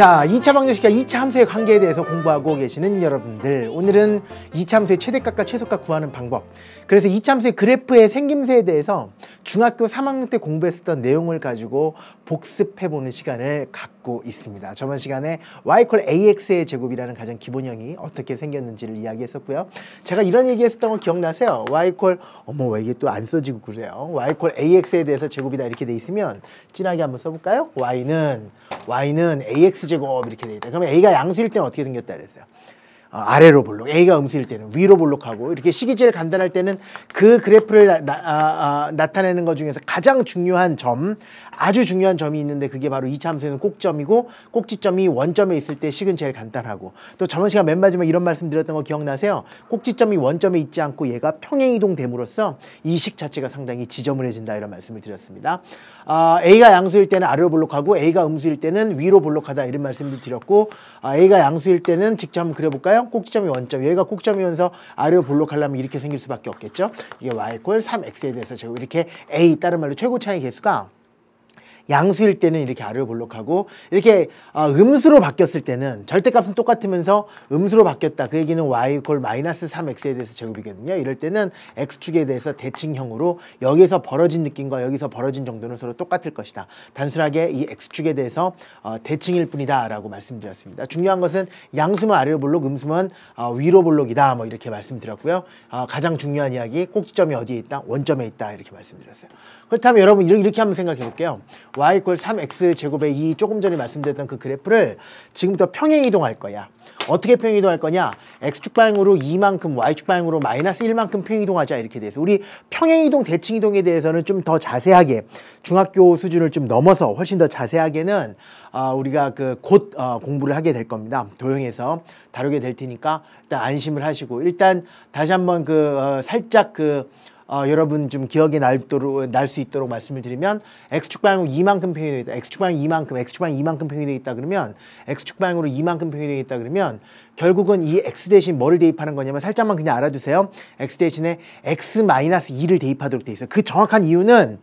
자, 2차 방정식과 2차 함수의 관계에 대해서 공부하고 계시는 여러분들, 오늘은 2차 함수의 최대값과 최소값 구하는 방법, 그래서 2차 함수의 그래프의 생김새에 대해서 중학교 3학년 때 공부했었던 내용을 가지고 복습해보는 시간을 갖고 있습니다. 저번 시간에 y = ax의 제곱이라는 가장 기본형이 어떻게 생겼는지를 이야기했었고요. 제가 이런 얘기했었던 거 기억나세요? y = 어머, 왜 이게 또 안 써지고 그래요? y = ax에 대해서 제곱이다 이렇게 돼 있으면 진하게 한번 써볼까요? y는 ax 제곱 이렇게 돼 있다. 그러면 a가 양수일 때는 어떻게 생겼다 그랬어요? 아래로 볼록, a가 음수일 때는 위로 볼록하고, 이렇게 식이 제일 간단할 때는 그 그래프를 나타내는 것 중에서 가장 중요한 점, 아주 중요한 점이 있는데 그게 바로 2차 함수에는 꼭점이고, 꼭지점이 원점에 있을 때 식은 제일 간단하고, 또 저번 시간 맨 마지막에 이런 말씀 드렸던 거 기억나세요? 꼭지점이 원점에 있지 않고 얘가 평행이동 됨으로써 이 식 자체가 상당히 지저분해진다, 이런 말씀을 드렸습니다. a가 양수일 때는 아래로 볼록하고 a가 음수일 때는 위로 볼록하다, 이런 말씀을 드렸고, a가 양수일 때는 직접 한번 그려볼까요? 꼭지점이 원점, 여기가 꼭점이면서 아래로 볼록하려면 이렇게 생길 수밖에 없겠죠. 이게 y = 3x에 대해서 제곱, 이렇게 a, 다른 말로 최고 차이 개수가 양수일 때는 이렇게 아래로 볼록하고, 이렇게 음수로 바뀌었을 때는 절대값은 똑같으면서 음수로 바뀌었다, 그 얘기는 y = -3x에 대해서 제곱이거든요. 이럴 때는 x축에 대해서 대칭형으로 여기서 벌어진 느낌과 여기서 벌어진 정도는 서로 똑같을 것이다. 단순하게 이 x축에 대해서 대칭일 뿐이다 라고 말씀드렸습니다. 중요한 것은 양수면 아래로 볼록, 음수면 위로 볼록이다, 뭐 이렇게 말씀드렸고요. 가장 중요한 이야기, 꼭지점이 어디에 있다? 원점에 있다, 이렇게 말씀드렸어요. 그렇다면 여러분 이렇게 한번 생각해 볼게요. y = 3x 제곱의 이 조금 전에 말씀드렸던 그 그래프를 지금부터 평행이동할 거야. 어떻게 평행이동할 거냐? x축 방향으로 2만큼, y축 방향으로 -1만큼 평행이동하자, 이렇게 돼서 우리 평행이동, 대칭이동에 대해서는 좀 더 자세하게, 중학교 수준을 좀 넘어서 훨씬 더 자세하게는 우리가 곧 공부를 하게 될 겁니다. 도형에서 다루게 될 테니까 일단 안심을 하시고, 일단 다시 한번 살짝 여러분 좀 기억에 날 수 있도록 말씀을 드리면, x축 방향으로 2만큼 평행이 되겠다. x축 방향 2만큼, x축 방향 2만큼 평행이 되겠다 그러면, x축 방향으로 2만큼 평행이 되겠다 그러면, 결국은 이 x 대신 뭐를 대입하는 거냐면, 살짝만 그냥 알아두세요. x 대신에 x-2를 대입하도록 돼 있어요. 그 정확한 이유는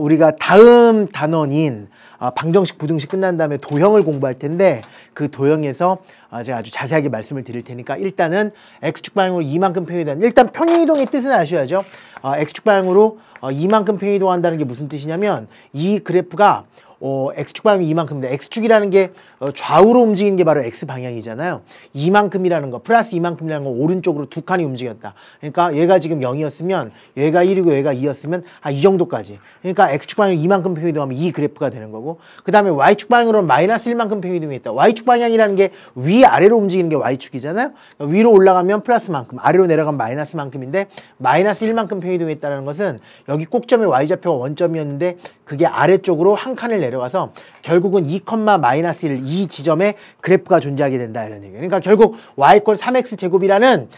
우리가 다음 단원인 방정식, 부등식 끝난 다음에 도형을 공부할 텐데, 그 도형에서 제가 아주 자세하게 말씀을 드릴 테니까 일단은 x축 방향으로 2만큼 평행이동한다는, 일단 평행이동의 뜻은 아셔야죠. x축 방향으로 2만큼 평행이동한다는 게 무슨 뜻이냐면, 이 그래프가 x축 방향이 이만큼인데, x축이라는 게 좌우로 움직이는 게 바로 x방향이잖아요. 이만큼이라는 거, 플러스 이만큼이라는 건 오른쪽으로 두 칸이 움직였다. 그러니까 얘가 지금 0이었으면 얘가 1이고 얘가 2였으면 이 정도까지. 그러니까 x축 방향으로 이만큼 평행이동하면 이 그래프가 되는 거고, 그 다음에 y축 방향으로는 -1만큼 평행이동했다. y축 방향이라는 게 위아래로 움직이는 게 y축이잖아요. 그러니까 위로 올라가면 플러스만큼, 아래로 내려가면 마이너스만큼인데, -1만큼 평행이동했다는 것은 여기 꼭점의 y좌표가 원점이었는데 그게 아래쪽으로 한 칸을 내려가서 결국은 2,-1, 이 지점에 그래프가 존재하게 된다, 이런 얘기예요. 그러니까 결국 y = 3x 제곱이라는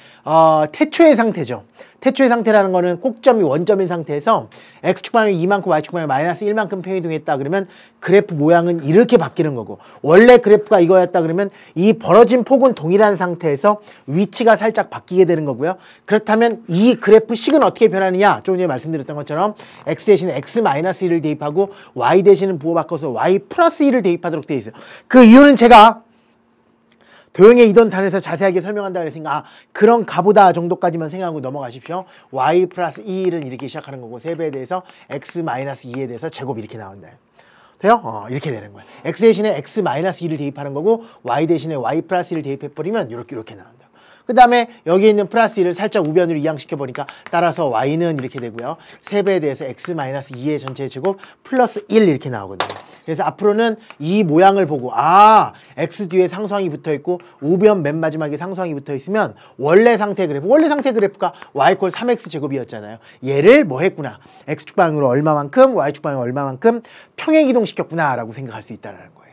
태초의 상태죠. 태초의 상태라는 거는 꼭점이 원점인 상태에서 x축 방향이 2만큼, y축 방향이 -1만큼 평행이동했다 그러면 그래프 모양은 이렇게 바뀌는 거고, 원래 그래프가 이거였다 그러면 이 벌어진 폭은 동일한 상태에서 위치가 살짝 바뀌게 되는 거고요. 그렇다면 이 그래프 식은 어떻게 변하느냐? 조금 전에 말씀드렸던 것처럼 x 대신에 x-1을 대입하고 y 대신은 부호 바꿔서 y+1을 대입하도록 되어 있어요. 그 이유는 제가 도형의 이동 단에서 자세하게 설명한다 그랬으니까 그런 가보다 정도까지만 생각하고 넘어가십시오. y+1은 이렇게 시작하는 거고, 세배에 대해서 x-2에 대해서 제곱 이렇게 나온다. 돼요? 이렇게 되는 거예요. x 대신에 x-2를 대입하는 거고, y 대신에 y+1을 대입해버리면 이렇게 나온다. 그 다음에 여기 있는 플러스 1을 살짝 우변으로 이항시켜보니까 따라서 y는 이렇게 되고요. 세배에 대해서 x-2의 전체 제곱 플러스 1 이렇게 나오거든요. 그래서 앞으로는 이 모양을 보고, x 뒤에 상수항이 붙어있고 우변 맨 마지막에 상수항이 붙어있으면 원래 상태 그래프가 y = 3x 제곱이었잖아요. 얘를 뭐 했구나, x축 방향으로 얼마만큼, y축 방향으로 얼마만큼 평행이동 시켰구나 라고 생각할 수 있다는 거예요.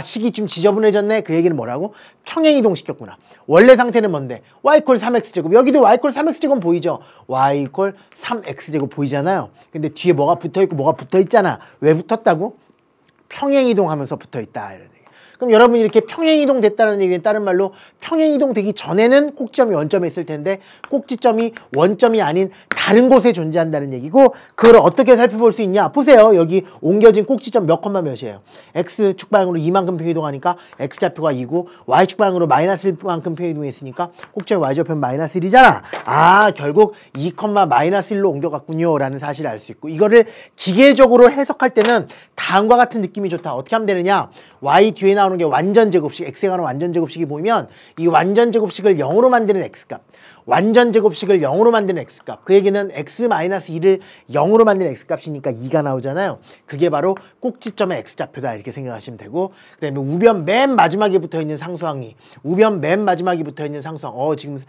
식이 좀 지저분해졌네, 그 얘기는 뭐라고? 평행이동 시켰구나. 원래 상태는 뭔데? y = 3x 제곱. 여기도 y = 3x 제곱 보이죠? y = 3x 제곱 보이잖아요. 근데 뒤에 뭐가 붙어있고 뭐가 붙어있잖아. 왜 붙었다고? 평행이동하면서 붙어있다, 이런 얘기. 그럼 여러분이 이렇게 평행이동 됐다는 얘기는 다른 말로 평행이동 되기 전에는 꼭지점이 원점에 있을 텐데 꼭지점이 원점이 아닌 다른 곳에 존재한다는 얘기고, 그걸 어떻게 살펴볼 수 있냐? 보세요. 여기 옮겨진 꼭지점 몇 콤마 몇이에요? X축 방향으로 2만큼 평행이동하니까 X좌표가 2고 Y축 방향으로 마이너스 1만큼 평행이동했으니까 꼭지점 Y좌표는 마이너스 1이잖아. 아, 결국 2, 마이너스 1로 옮겨갔군요 라는 사실을 알 수 있고, 이거를 기계적으로 해석할 때는 다음과 같은 느낌이 좋다. 어떻게 하면 되느냐? Y 뒤에 나오는 게 완전 제곱식, X에 관한 완전 제곱식이 보이면 이 완전 제곱식을 0으로 만드는 X값, 완전 제곱식을 0으로 만드는 X값, 그 얘기는 X-2를 0으로 만드는 X값이니까 2가 나오잖아요. 그게 바로 꼭지점의 X좌표다 이렇게 생각하시면 되고, 그 다음에 우변 맨 마지막에 붙어있는 상수항이, 우변 맨 마지막에 붙어있는 상수항, 지금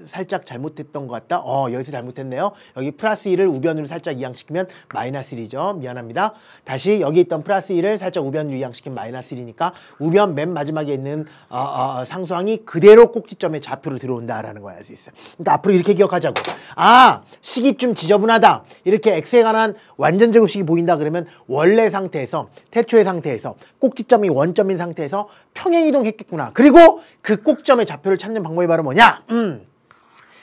살짝 잘못했던 것 같다. 여기서 잘못했네요. 여기 플러스 1을 우변으로 살짝 이항시키면 마이너스 1이죠. 미안합니다. 다시 여기 있던 플러스 1을 살짝 우변으로 이항시키면 마이너스 1이니까 우변 맨 마지막에 있는 상수항이 그대로 꼭지점의 좌표로 들어온다라는 걸 알 수 있어요. 그러니까 앞으로 이렇게 기억하자고. 식이 좀 지저분하다. 이렇게 X에 관한 완전 제곱식이 보인다 그러면 원래 상태에서, 태초의 상태에서 꼭지점이 원점인 상태에서 평행이동했겠구나. 그리고 그 꼭점의 좌표를 찾는 방법이 바로 뭐냐?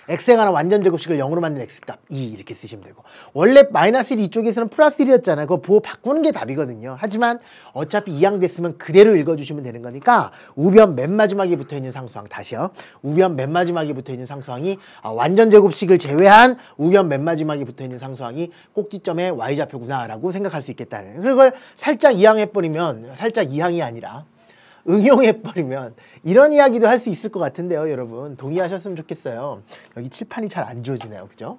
X에 관한 완전 제곱식을 0으로 만든 X값 2 이렇게 쓰시면 되고, 원래 마이너스 1 이쪽에서는 플러스 1이었잖아요. 그거 부호 바꾸는 게 답이거든요. 하지만 어차피 이항됐으면 그대로 읽어주시면 되는 거니까 우변 맨 마지막에 붙어있는 상수항, 다시요. 우변 맨 마지막에 붙어있는 상수항이 완전 제곱식을 제외한 우변 맨 마지막에 붙어있는 상수항이 꼭지점의 Y좌표구나 라고 생각할 수 있겠다는, 그걸 살짝 이항해버리면, 살짝 이항이 아니라 응용해버리면 이런 이야기도 할 수 있을 것 같은데요. 여러분 동의하셨으면 좋겠어요. 여기 칠판이 잘 안 주어지네요. 그죠?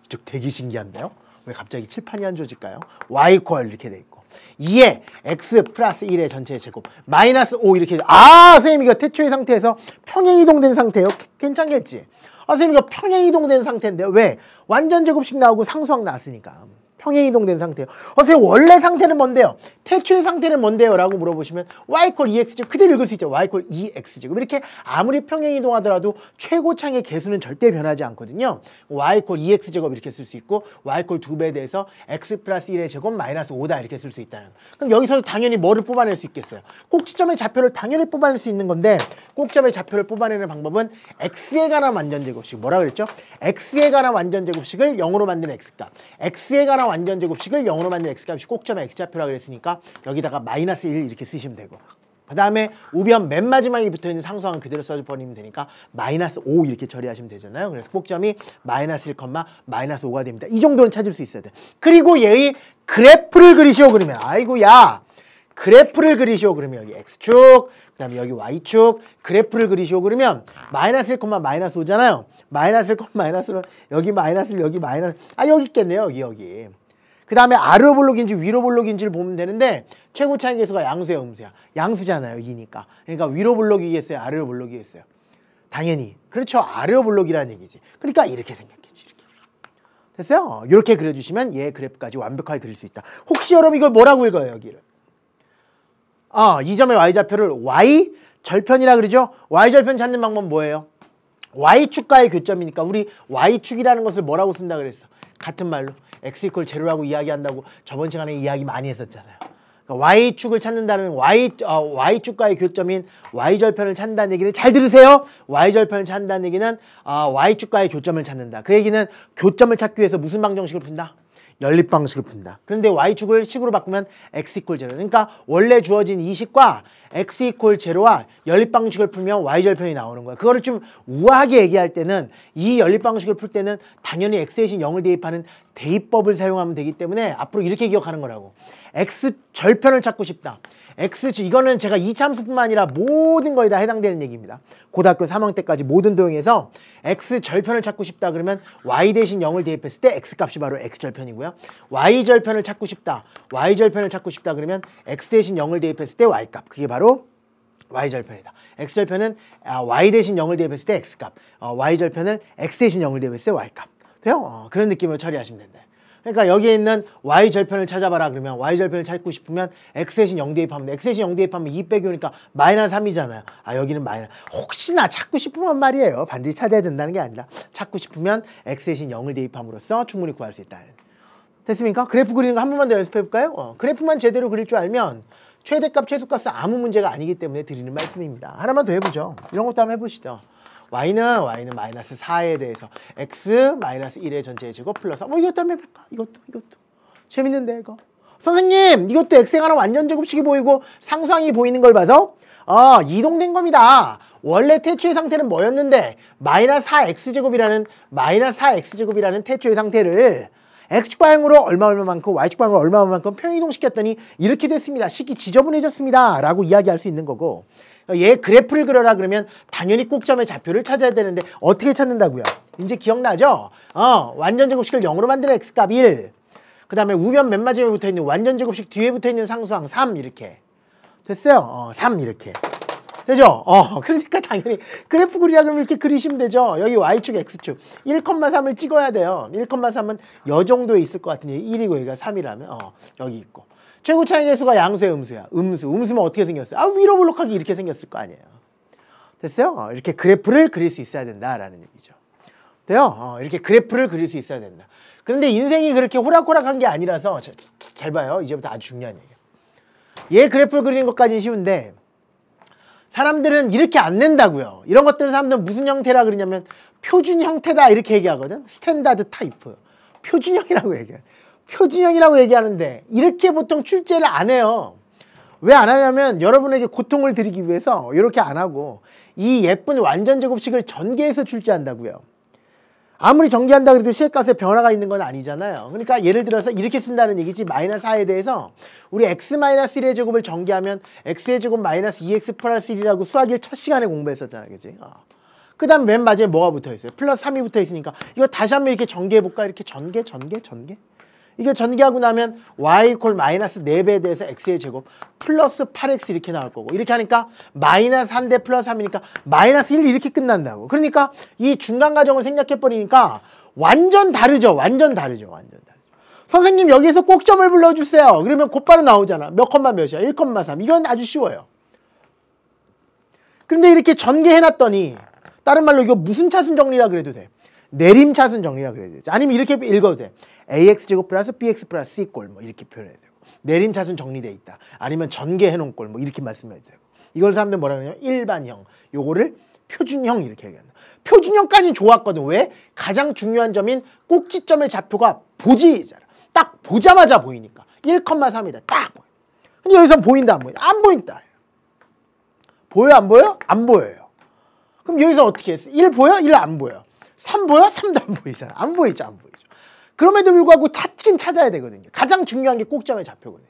이쪽 되게 신기한데요. 왜 갑자기 칠판이 안 주어질까요? Y 콜 이렇게 돼 있고 2에 X 플러스 1의 전체의 제곱 마이너스 5 이렇게 선생님 이거 태초의 상태에서 평행이동된 상태예요. 괜찮겠지? 선생님 이거 평행이동된 상태인데요. 왜? 완전 제곱식 나오고 상수항 나왔으니까 평행이동된 상태예요. 선생님 원래 상태는 뭔데요? 태초의 상태는 뭔데요? 라고 물어보시면 Y콜 2X제곱 그대로 읽을 수 있죠. Y콜 2X제곱. 이렇게 아무리 평행이동하더라도 최고창의 개수는 절대 변하지 않거든요. Y콜 2X제곱 이렇게 쓸 수 있고 Y콜 2배에 대해서 X 플러스 1의 제곱 마이너스 5다 이렇게 쓸 수 있다는. 그럼 여기서 당연히 뭐를 뽑아낼 수 있겠어요? 꼭지점의 좌표를 당연히 뽑아낼 수 있는 건데, 꼭지점의 좌표를 뽑아내는 방법은 X에 관한 완전 제곱식, 뭐라 그랬죠? X에 관한 완전 제곱식을 0으로 만드는 X값, X에 관한 완전 제곱식을 0으로 만드는 X값이 꼭점의 X좌표라고 그랬으니까 여기다가 마이너스 1 이렇게 쓰시면 되고, 그 다음에 우변 맨 마지막에 붙어있는 상수항은 그대로 써버리면 되니까 마이너스 5 이렇게 처리하시면 되잖아요. 그래서 꼭점이 마이너스 1, 마이너스 5가 됩니다. 이 정도는 찾을 수 있어야 돼. 그리고 얘의 그래프를 그리시오 그러면, 아이고야 그래프를 그리시오 그러면 여기 X축, 그 다음에 여기 Y축 그래프를 그리시오 그러면 마이너스 1, 마이너스 5잖아요. 마이너스 1, 마이너스는 여기 마이너스 1, 여기 마이너스, 여기 있겠네요. 여기. 그 다음에 아래로 볼록인지 위로 볼록인지를 보면 되는데, 최고 차이 계수가 양수야 음수야? 양수잖아요. 2니까. 그러니까 위로 볼록이겠어요? 아래로 볼록이겠어요? 당연히. 그렇죠. 아래로 볼록이라는 얘기지. 그러니까 이렇게 생겼겠지. 이렇게. 됐어요? 이렇게 그려주시면 얘 그래프까지 완벽하게 그릴 수 있다. 혹시 여러분 이걸 뭐라고 읽어요? 여기를. 이 점의 Y좌표를 Y절편이라 그러죠? Y절편 찾는 방법은 뭐예요? Y축과의 교점이니까 우리 Y축이라는 것을 뭐라고 쓴다 그랬어? 같은 말로 X 이퀄 제로라고 이야기한다고 저번 시간에 이야기 많이 했었잖아요. 그러니까 Y축을 찾는다는 Y축과의 교점인 Y절편을 찾는다는 얘기는 잘 들으세요. Y절편을 찾는다는 얘기는 Y축과의 교점을 찾는다. 그 얘기는 교점을 찾기 위해서 무슨 방정식을 푼다? 연립 방식을 푼다. 그런데 Y축을 식으로 바꾸면 X 이퀄 제로. 그러니까 원래 주어진 이 식과 X 이퀄 제로와 연립 방식을 풀면 Y절편이 나오는 거야. 그거를 좀 우아하게 얘기할 때는, 이 연립 방식을 풀 때는 당연히 X 대신 0을 대입하는 대입법을 사용하면 되기 때문에 앞으로 이렇게 기억하는 거라고. X절편을 찾고 싶다. 이거는 제가 이차함수뿐만 아니라 모든 거에 다 해당되는 얘기입니다. 고등학교 3학년 때까지 모든 도형에서 X절편을 찾고 싶다 그러면 Y 대신 0을 대입했을 때 X값이 바로 X절편이고요. Y절편을 찾고 싶다. Y절편을 찾고 싶다 그러면 X 대신 0을 대입했을 때 Y값. 그게 바로 Y절편이다. X절편은 Y 대신 0을 대입했을 때 X값. Y절편을 X 대신 0을 대입했을 때 Y값. 돼요? 그런 느낌으로 처리하시면 된다. 그러니까 여기에 있는 Y절편을 찾아봐라 그러면 Y절편을 찾고 싶으면 X 대신 0 대입하면 돼. X 대신 0 대입하면 2 빼기 오니까 마이너스 3이잖아요. 여기는 마이너스. 혹시나 찾고 싶으면 말이에요. 반드시 찾아야 된다는 게 아니라 찾고 싶으면 X 대신 0을 대입함으로써 충분히 구할 수 있다. 됐습니까? 그래프 그리는 거 한 번만 더 연습해 볼까요? 그래프만 제대로 그릴 줄 알면 최대값, 최소값은 아무 문제가 아니기 때문에 드리는 말씀입니다. 하나만 더 해보죠. 이런 것도 한번 해보시죠. y는 마이너스 4에 대해서 x 마이너스 1의 전체의 제곱 플러스 뭐 이것도 한번 해볼까? 이것도 재밌는데 이거. 선생님 이것도 x에 관한 완전 제곱식이 보이고 상수항이 보이는 걸 봐서 이동된 겁니다. 원래 태초의 상태는 뭐였는데 마이너스 4x제곱이라는 태초의 상태를 x축 방향으로 얼마만큼 y축 방향으로 얼마만큼 평이동시켰더니 이렇게 됐습니다. 식이 지저분해졌습니다 라고 이야기할 수 있는 거고, 얘 그래프를 그려라 그러면 당연히 꼭점의 좌표를 찾아야 되는데 어떻게 찾는다고요? 이제 기억나죠? 완전 제곱식을 0으로 만드는 x값 1, 그 다음에 우변 맨 마지막에 붙어있는 완전 제곱식 뒤에 붙어있는 상수항 3 이렇게 됐어요. 3 이렇게 되죠? 그러니까 당연히 그래프 그리라 그러면 이렇게 그리시면 되죠. 여기 y축, x축 1,3을 찍어야 돼요. 1,3은 요 정도에 있을 것 같으니 1이고 여기가 3이라면 여기 있고, 최고 차이 계수가 양수야, 음수야? 음수면 어떻게 생겼어요? 위로 볼록하게 이렇게 생겼을 거 아니에요. 됐어요? 이렇게 그래프를 그릴 수 있어야 된다라는 얘기죠. 돼요? 이렇게 그래프를 그릴 수 있어야 된다. 그런데 인생이 그렇게 호락호락한 게 아니라서 잘 봐요. 이제부터 아주 중요한 얘기예요. 얘 그래프를 그리는 것까지는 쉬운데 사람들은 이렇게 안 낸다고요. 이런 것들을 사람들은 무슨 형태라 그러냐면 표준 형태다 이렇게 얘기하거든. 스탠다드 타입. 표준형이라고 얘기해요. 표준형이라고 얘기하는데 이렇게 보통 출제를 안 해요. 왜 안 하냐면 여러분에게 고통을 드리기 위해서 이렇게 안 하고 이 예쁜 완전 제곱식을 전개해서 출제한다고요. 아무리 전개한다 그래도 시액값에 변화가 있는 건 아니잖아요. 그러니까 예를 들어서 이렇게 쓴다는 얘기지. 마이너스 4에 대해서 우리 x-1의 제곱을 전개하면 x의 제곱 마이너스 2x 플러스 1이라고 수학일 첫 시간에 공부했었잖아. 그치? 그 다음 맨 마지막에 뭐가 붙어있어요? 플러스 3이 붙어있으니까 이거 다시 한번 이렇게 전개해볼까? 이렇게 전개? 이게 전개하고 나면 y 이퀄 마이너스 4배에 대해서 x의 제곱 플러스 8x 이렇게 나올 거고, 이렇게 하니까 마이너스 1대 플러스 3이니까 마이너스 1 이렇게 끝난다고. 그러니까 이 중간 과정을 생략해버리니까 완전 다르죠. 선생님 여기에서 꼭점을 불러주세요. 그러면 곧바로 나오잖아. 몇 컴마 몇이야? 1,3. 이건 아주 쉬워요. 그런데 이렇게 전개해놨더니 다른 말로 이거 무슨 차순 정리라 그래도 돼? 내림 차순 정리라 그래야 되지. 아니면 이렇게 읽어도 돼. ax제곱 플러스 bx 플러스 c꼴 뭐 이렇게 표현해야 되고, 내림 차순 정리돼 있다. 아니면 전개해 놓은 꼴 뭐 이렇게 말씀해야 되고. 이걸 사람들 뭐라 그러냐면 일반형. 요거를 표준형 이렇게 얘기한다. 표준형까지는 좋았거든. 왜? 가장 중요한 점인 꼭지점의 좌표가 딱 보자마자 보이니까 1,3이다. 딱 보여. 근데 여기서 보인다 안 보인다? 안 보인다. 보여 안 보여? 안 보여요. 그럼 여기서 어떻게 했어? 1 보여? 1 안 보여. 3 보여? 3도 안 보이잖아. 안 보이죠. 그럼에도 불구하고 찾긴 찾아야 되거든요. 가장 중요한 게 꼭점의 좌표거든요.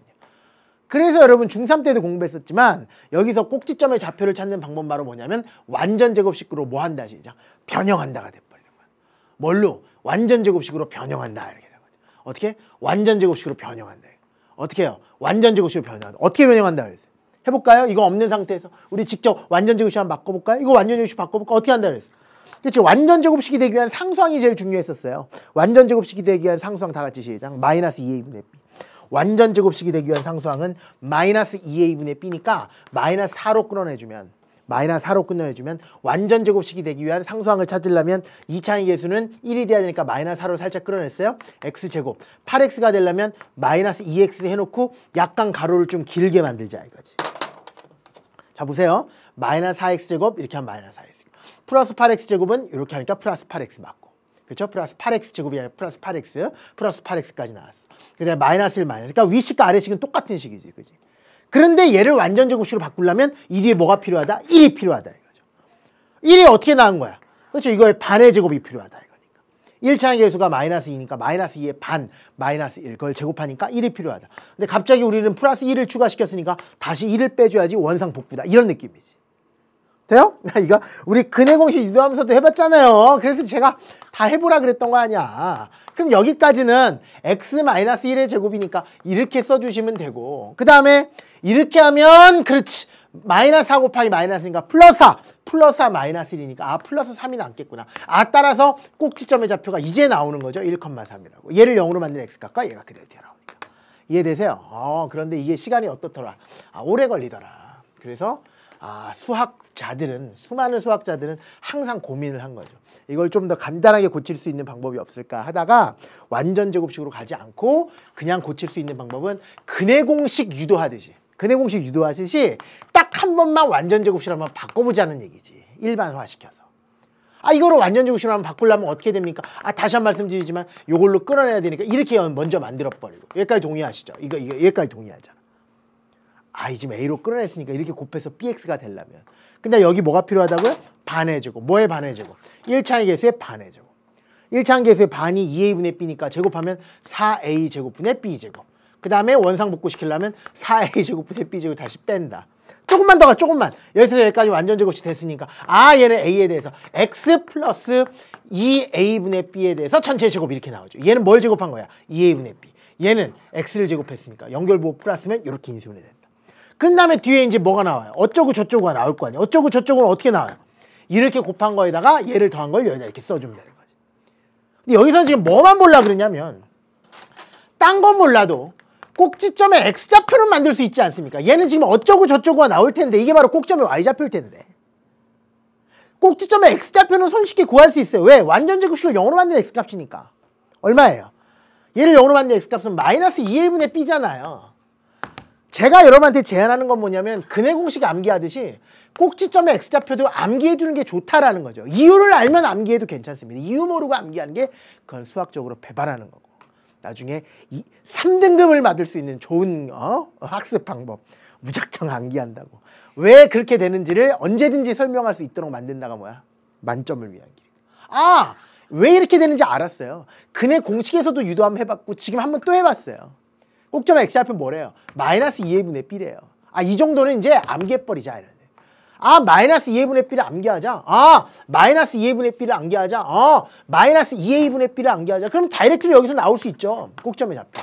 그래서 여러분 중3 때도 공부했었지만 여기서 꼭지점의 좌표를 찾는 방법은 바로 뭐냐면 완전 제곱식으로 뭐 한다 시작. 변형한다가 돼버리는 거야. 뭘로? 완전 제곱식으로 변형한다 이렇게 되는 거죠. 어떻게? 완전 제곱식으로 변형한다. 어떻게 해요? 완전 제곱식으로 변형한다. 어떻게 변형한다 그랬어요? 해볼까요? 이거 없는 상태에서 우리 직접 완전 제곱식 한번 바꿔볼까요? 이거 완전 제곱식 바꿔볼까? 어떻게 한다 그랬어요? 그렇죠. 완전 제곱식이 되기 위한 상수항이 제일 중요했었어요. 완전 제곱식이 되기 위한 상수항 다 같이 시작. 마이너스 2a분의 b. 완전 제곱식이 되기 위한 상수항은 마이너스 2a분의 b니까 마이너스 4로 끊어내주면 완전 제곱식이 되기 위한 상수항을 찾으려면 2차의 계수는 1이 돼야 되니까 마이너스 4로 살짝 끌어냈어요. x제곱 8x가 되려면 마이너스 2x 해놓고 약간 가로를 좀 길게 만들자 이거지. 자 보세요. 마이너스 4x제곱 이렇게 하면 마이너스 4x. 플러스 8x제곱은 이렇게 하니까 플러스 8x 맞고, 그렇죠? 플러스 8x제곱이 아니라 플러스 8x까지 나왔어. 그 다음에 마이너스 1 마이너스. 그러니까 위식과 아래식은 똑같은 식이지, 그지? 그런데 얘를 완전 제곱식으로 바꾸려면 이 뒤에 뭐가 필요하다? 1이 필요하다 이거죠. 1이 어떻게 나온 거야? 그렇죠? 이거의 반의 제곱이 필요하다 이거니까. 1차의 계수가 마이너스 2니까 마이너스 2의 반, 마이너스 1. 그걸 제곱하니까 1이 필요하다. 근데 갑자기 우리는 플러스 1을 추가시켰으니까 다시 1을 빼줘야지 원상 복구다. 이런 느낌이지. 돼요? 이거 우리 근해 공식 유도하면서도 해봤잖아요. 그래서 제가 다 해보라 그랬던 거 아니야. 그럼 여기까지는 x-1의 제곱이니까 이렇게 써주시면 되고, 그 다음에 이렇게 하면 그렇지. 마이너스 4 곱하기 마이너스니까 플러스 4 마이너스 1이니까 플러스 3이 남겠구나. 따라서 꼭지점의 좌표가 이제 나오는 거죠. 1,3이라고. 얘를 0으로 만든 x값과 얘가 그대로 튀어나오니까. 이해되세요? 그런데 이게 시간이 어떻더라? 오래 걸리더라. 그래서 수많은 수학자들은 항상 고민을 한 거죠. 이걸 좀 더 간단하게 고칠 수 있는 방법이 없을까 하다가 완전 제곱식으로 가지 않고 그냥 고칠 수 있는 방법은 근해 공식 유도하듯이 근해 공식 유도하듯이 딱 한 번만 완전 제곱식으로 한번 바꿔보자는 얘기지. 일반화시켜서. 이거를 완전 제곱식으로 한번 바꾸려면 어떻게 됩니까? 다시 한 번 말씀드리지만 이걸로 끌어내야 되니까 이렇게 먼저 만들어버리고. 여기까지 동의하시죠? 이거 여기까지 동의하잖아. 지금 A로 끌어냈으니까 이렇게 곱해서 BX가 되려면. 근데 여기 뭐가 필요하다고요? 반의 제곱. 뭐의 반의 제곱? 1차의 개수의 반의 제곱. 1차의 개수의 반이 2A분의 B니까 제곱하면 4A 제곱분의 B 제곱. 그 다음에 원상복구 시키려면 4A 제곱분의 B 제곱 다시 뺀다. 조금만 더 가, 조금만. 여기서 여기까지 완전 제곱식 됐으니까 얘는 A에 대해서 X 플러스 2A분의 B에 대해서 전체 제곱 이렇게 나오죠. 얘는 뭘 제곱한 거야? 2A분의 B. 얘는 X를 제곱했으니까 연결부호 플러스면 이렇게 인수분해 된다. 그 다음에 뒤에 이제 뭐가 나와요? 어쩌고 저쩌고가 나올 거 아니야. 어쩌고 저쩌고는 어떻게 나와요? 이렇게 곱한 거에다가 얘를 더한 걸 여기다 이렇게 써주면 되는 거지. 근데 여기서는 지금 뭐만 보려고 그러냐면 딴 건 몰라도 꼭지점의 X좌표는 만들 수 있지 않습니까? 얘는 지금 어쩌고 저쩌고가 나올 텐데 이게 바로 꼭점의 Y좌표일 텐데 꼭지점의 X좌표는 손쉽게 구할 수 있어요. 왜? 완전 제곱식을 0으로 만든 X값이니까. 얼마예요? 얘를 0으로 만든 X값은 마이너스 2A분의 B잖아요. 제가 여러분한테 제안하는 건 뭐냐면 근해 공식 암기하듯이 꼭지점의 X좌표도 암기해두는 게 좋다라는 거죠. 이유를 알면 암기해도 괜찮습니다. 이유 모르고 암기하는 게 그건 수학적으로 배반하는 거고. 나중에 3등급을 받을 수 있는 좋은 학습 방법. 무작정 암기한다고. 왜 그렇게 되는지를 언제든지 설명할 수 있도록 만든다가 뭐야? 만점을 위한 길. 왜 이렇게 되는지 알았어요. 근해 공식에서도 유도 한번 해봤고 지금 한번 또 해봤어요. 꼭점의 X좌표 뭐래요? 마이너스 2A분의 B래요. 이 정도는 이제 암기해버리자. 마이너스 2A분의 B를 암기하자. 마이너스 2A분의 B를 암기하자. 마이너스 2A분의 B를 암기하자. 그럼 다이렉트로 여기서 나올 수 있죠. 꼭점의 좌표.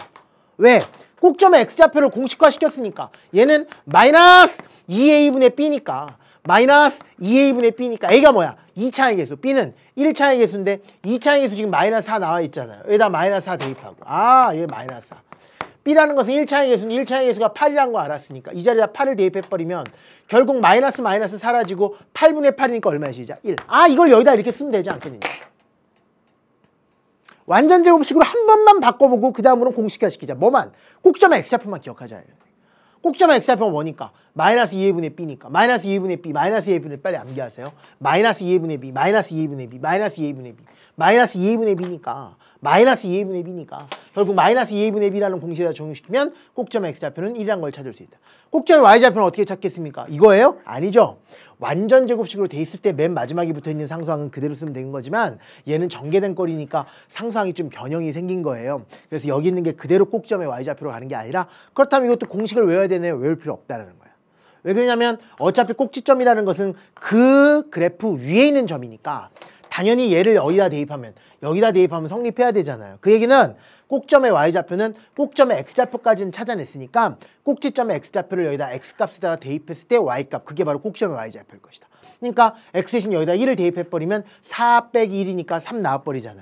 왜? 꼭점의 X좌표를 공식화 시켰으니까. 얘는 마이너스 2A분의 B니까. 마이너스 2A분의 B니까. A가 뭐야? 2차의 개수. B는 1차의 개수인데 2차의 개수 지금 마이너스 4 나와 있잖아요. 여기다 마이너스 4 대입하고. 얘 마이너스 4. B라는 것은 1차의 개수는 1차의 개수가 8이라는 거 알았으니까 이 자리에다 8을 대입해버리면 결국 마이너스 사라지고 8분의 8이니까 얼마야 시작? 1. 이걸 여기다 이렇게 쓰면 되지 않겠느냐. 완전 제곱식으로 한 번만 바꿔보고 그 다음으로는 공식화 시키자. 뭐만? 꼭점의 X좌표만 기억하자. 꼭점의 X좌표는 뭐니까? 마이너스 2A분의 B니까. 마이너스 2A분의 B, 마이너스 2A분의 빨리 암기하세요. 마이너스 2A분의 B, 마이너스 2A분의 B, 마이너스 2A분의 B. 마이너스 2A분의 B니까. 마이너스 2A분의 B니까. 결국 마이너스 2A분의 B라는 공식에다 적용시키면 꼭점의 X좌표는 1이라는 걸 찾을 수 있다. 꼭점의 Y좌표는 어떻게 찾겠습니까? 이거예요? 아니죠. 완전 제곱식으로 돼 있을 때 맨 마지막에 붙어있는 상수항은 그대로 쓰면 되는 거지만 얘는 전개된 꼴이니까 상수항이 좀 변형이 생긴 거예요. 그래서 여기 있는 게 그대로 꼭점의 Y좌표로 가는 게 아니라 그렇다면 이것도 공식을 외워야 되네요. 외울 필요 없다는 거예요. 왜 그러냐면 어차피 꼭지점이라는 것은 그 그래프 위에 있는 점이니까 당연히 얘를 여기다 대입하면 성립해야 되잖아요. 그 얘기는 꼭점의 Y좌표는 꼭점의 X좌표까지는 찾아냈으니까 꼭지점의 X좌표를 여기다 X값에다가 대입했을 때 Y값, 그게 바로 꼭점의 Y좌표일 것이다. 그러니까 X 대신 여기다 1을 대입해버리면 4 빼기 1이니까 3 나와버리잖아요.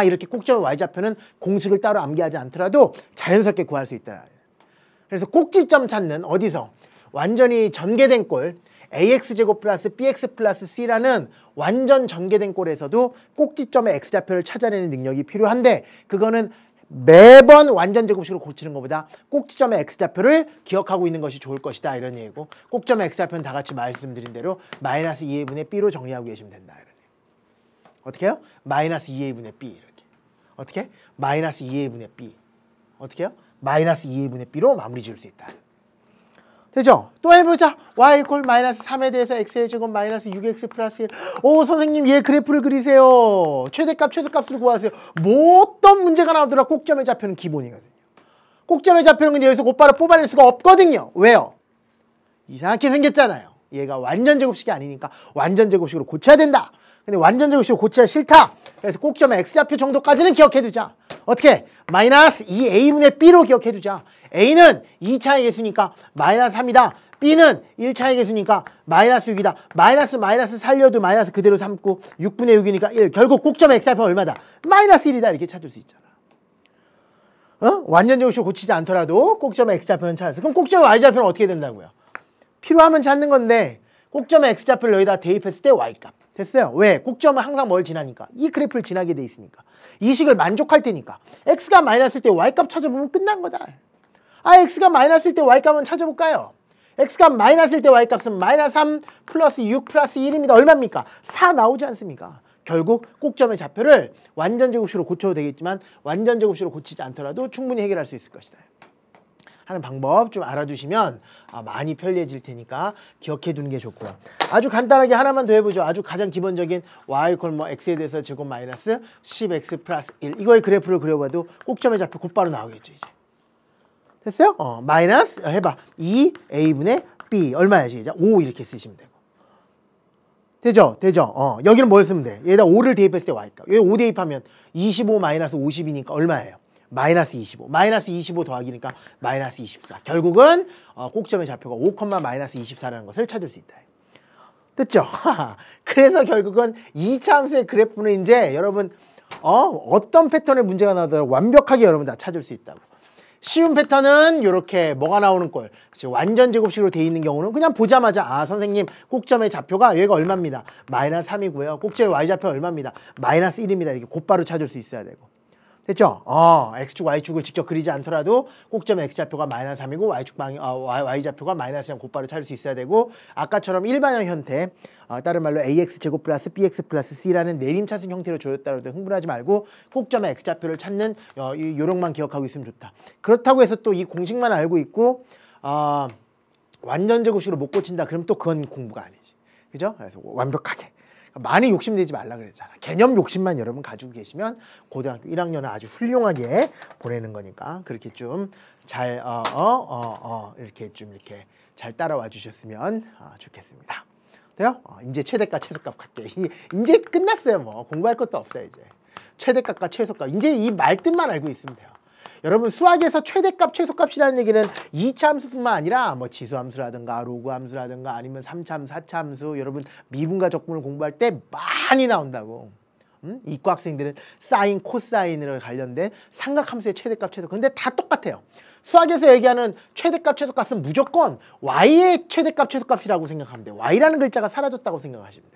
이렇게 꼭점의 Y좌표는 공식을 따로 암기하지 않더라도 자연스럽게 구할 수 있다. 그래서 꼭지점 찾는 어디서? 완전히 전개된 꼴 AX제곱 플러스 BX 플러스 C라는 완전 전개된 꼴에서도 꼭지점의 X좌표를 찾아내는 능력이 필요한데 그거는 매번 완전 제곱식으로 고치는 것보다 꼭지점의 X좌표를 기억하고 있는 것이 좋을 것이다 이런 얘기고 꼭점의 X좌표는 다 같이 말씀드린 대로 마이너스 2A분의 B로 정리하고 계시면 된다 이런 얘기. 어떻게 해요? 마이너스 2A분의 B 이렇게. 어떻게? 마이너스 2A분의 B. 어떻게 해요? 마이너스 2A분의 B로 마무리 지을 수 있다. 되죠? 또 해보자. y 이퀄 마이너스 3에 대해서 x의 제곱 마이너스 6x 플러스 1. 선생님 얘 그래프를 그리세요. 최대값 최소값을 구하세요. 뭐 어떤 문제가 나오더라 꼭점의 좌표는 기본이거든요. 꼭점의 좌표는 근데 여기서 곧바로 뽑아낼 수가 없거든요. 왜요? 이상하게 생겼잖아요. 얘가 완전 제곱식이 아니니까 완전 제곱식으로 고쳐야 된다. 근데 완전 제곱식으로 고쳐야 싫다. 그래서 꼭점의 x좌표 정도까지는 기억해두자. 어떻게? 마이너스 2a분의 b로 기억해두자. a는 2차의 개수니까 마이너스 3이다. b는 1차의 개수니까 마이너스 6이다. 마이너스 살려도 마이너스 그대로 삼고 6분의 6이니까 1. 결국 꼭점의 x좌표는 얼마다? 마이너스 1이다. 이렇게 찾을 수 있잖아. 완전 제곱식으로 고치지 않더라도 꼭점의 x좌표는 찾았어. 그럼 꼭점의 y좌표는 어떻게 된다고요? 필요하면 찾는 건데 꼭점의 x좌표를 여기다 대입했을 때 y값. 됐어요. 왜? 꼭점은 항상 뭘 지나니까. 이 그래프를 지나게 돼 있으니까. 이 식을 만족할 테니까. x가 마이너스일 때 y값 찾아보면 끝난 거다. x가 마이너스일 때 y값은 찾아볼까요? x가 마이너스일 때 y값은 마이너스 3 플러스 6 플러스 1입니다. 얼마입니까? 4 나오지 않습니까? 결국 꼭점의 좌표를 완전 제곱식으로 고쳐도 되겠지만 완전 제곱식으로 고치지 않더라도 충분히 해결할 수 있을 것이다 하는 방법 좀 알아두시면 많이 편리해질 테니까 기억해 두는 게 좋고요. 아주 간단하게 하나만 더 해보죠. 아주 가장 기본적인 y 뭐 x에 대해서 제곱 마이너스 10x 플러스 1 이거의 그래프를 그려봐도 꼭점의 좌표 곧바로 나오겠죠. 이제 됐어요? 마이너스 해봐 2a분의 b 얼마야지? 이제 5 이렇게 쓰시면 되고 되죠? 되죠? 여기는 뭘 쓰면 돼? 얘에다 5를 대입했을 때 y값 여기 5 대입하면 25 마이너스 50이니까 얼마예요? 마이너스 25. 마이너스 25 더하기니까 마이너스 24. 결국은 꼭점의 좌표가 5, 마이너스 24라는 것을 찾을 수 있다. 됐죠? 그래서 결국은 2차 함수의 그래프는 이제 여러분 어떤 패턴의 문제가 나오더라도 완벽하게 여러분 다 찾을 수 있다고. 쉬운 패턴은 이렇게 뭐가 나오는 꼴. 완전 제곱식으로 돼 있는 경우는 그냥 보자마자 선생님 꼭점의 좌표가 여기가 얼마입니다. 마이너스 3이고요. 꼭점의 y좌표 얼마입니다. 마이너스 1입니다. 이렇게 곧바로 찾을 수 있어야 되고. 됐죠? x축, y축을 직접 그리지 않더라도 꼭점의 x좌표가 마이너스 3이고 y좌표가 마이너스 3 곧바로 찾을 수 있어야 되고 아까처럼 일반형 형태 다른 말로 ax제곱 플러스 bx 플러스 c라는 내림차순 형태로 줘였다고 해도 흥분하지 말고 꼭점의 x좌표를 찾는 요령만 기억하고 있으면 좋다. 그렇다고 해서 또 이 공식만 알고 있고 완전 제곱식으로 못 고친다 그럼 또 그건 공부가 아니지. 그죠? 그래서 완벽하게 많이 욕심내지 말라 그랬잖아. 개념 욕심만 여러분 가지고 계시면 고등학교 1학년은 아주 훌륭하게 보내는 거니까 그렇게 좀 잘 이렇게 좀 이렇게 잘 따라와 주셨으면 좋겠습니다. 돼요? 이제 최대값 최소값 갈게. 이제 끝났어요. 뭐 공부할 것도 없어요. 이제 최대값과 최소값 이제 이 말뜻만 알고 있으면 돼요. 여러분 수학에서 최대값, 최소값이라는 얘기는 2차 함수뿐만 아니라 뭐 지수함수라든가 로그 함수라든가 아니면 3차 함수, 4차 함수 여러분 미분과 적분을 공부할 때 많이 나온다고. 이과 학생들은 사인, 코사인을 관련된 삼각함수의 최대값, 최소값. 근데 다 똑같아요. 수학에서 얘기하는 최대값, 최소값은 무조건 y의 최대값, 최소값이라고 생각하면 돼요. y라는 글자가 사라졌다고 생각하시면 돼요.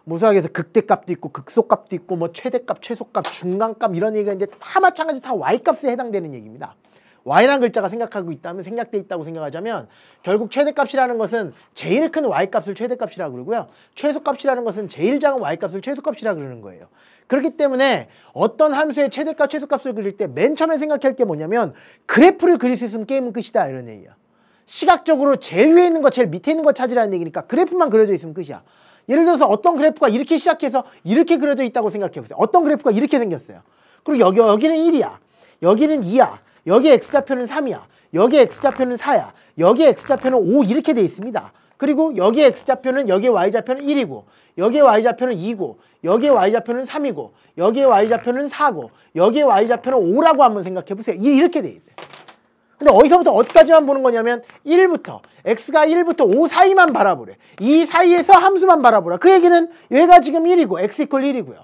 수학에서 극대값도 있고 극소값도 있고 뭐 최대값, 최소값, 중간값 이런 얘기가 이제 다 마찬가지 다 y값에 해당되는 얘기입니다. y라는 글자가 생각돼 있다고 생각하자면 결국 최대값이라는 것은 제일 큰 y값을 최대값이라고 그러고요. 최소값이라는 것은 제일 작은 y값을 최소값이라고 그러는 거예요. 그렇기 때문에 어떤 함수의 최대값, 최소값을 그릴 때 맨 처음에 생각할 게 뭐냐면 그래프를 그릴 수 있으면 게임은 끝이다 이런 얘기야. 시각적으로 제일 위에 있는 거, 제일 밑에 있는 거 찾으라는 얘기니까 그래프만 그려져 있으면 끝이야. 예를 들어서 어떤 그래프가 이렇게 시작해서 이렇게 그려져 있다고 생각해보세요. 어떤 그래프가 이렇게 생겼어요. 그리고 여기는 1이야. 여기는 2야. 여기 x좌표는 3이야. 여기 x좌표는 4야. 여기 x좌표는 5 이렇게 돼 있습니다. 그리고 여기 x좌표는 여기 y좌표는 1이고 여기 y좌표는 2고 여기 y좌표는 3이고 여기 y좌표는 4고 여기 y좌표는 5라고 한번 생각해보세요. 이렇게 돼 있대. 근데 어디서부터 어디까지만 보는 거냐면 1부터 x가 1부터 5 사이만 바라보래. 이 사이에서 함수만 바라보라. 그 얘기는 얘가 지금 1이고 x 이퀄 1이고요.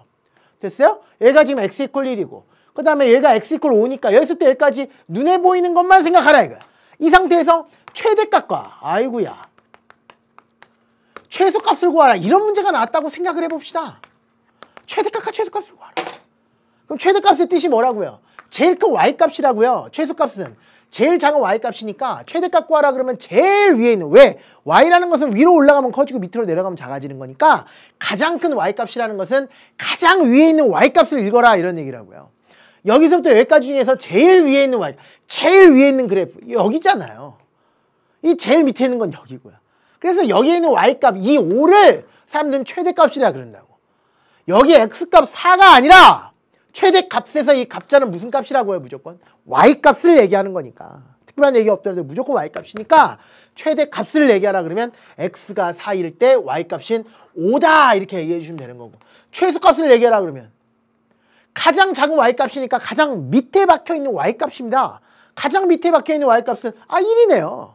됐어요? 얘가 지금 x 이퀄 1이고 그 다음에 얘가 x 이퀄 5니까 여기서부터 여기까지 눈에 보이는 것만 생각하라 이거야. 이 상태에서 최대값과 아이고야 최소값을 구하라 이런 문제가 나왔다고 생각을 해봅시다. 최대값과 최소값을 구하라. 그럼 최대값의 뜻이 뭐라고요? 제일 큰 y값이라고요. 최소값은 제일 작은 y값이니까 최대값 구하라 그러면 제일 위에 있는 왜? y라는 것은 위로 올라가면 커지고 밑으로 내려가면 작아지는 거니까 가장 큰 y값이라는 것은 가장 위에 있는 y값을 읽어라 이런 얘기라고요. 여기서부터 여기까지 중에서 제일 위에 있는 y, 제일 위에 있는 그래프 여기잖아요. 이 제일 밑에 있는 건 여기고요. 그래서 여기에 있는 y값 이 5를 사람들은 최대값이라 그런다고. 여기 x값 4가 아니라 최대값에서 이 값자는 무슨 값이라고 해요? 무조건 y값을 얘기하는 거니까. 특별한 얘기 없더라도 무조건 y값이니까 최대값을 얘기하라 그러면 x가 4일 때 y값인 5다 이렇게 얘기해 주시면 되는 거고 최소값을 얘기하라 그러면 가장 작은 y값이니까 가장 밑에 박혀있는 y값입니다. 가장 밑에 박혀있는 y값은 1이네요.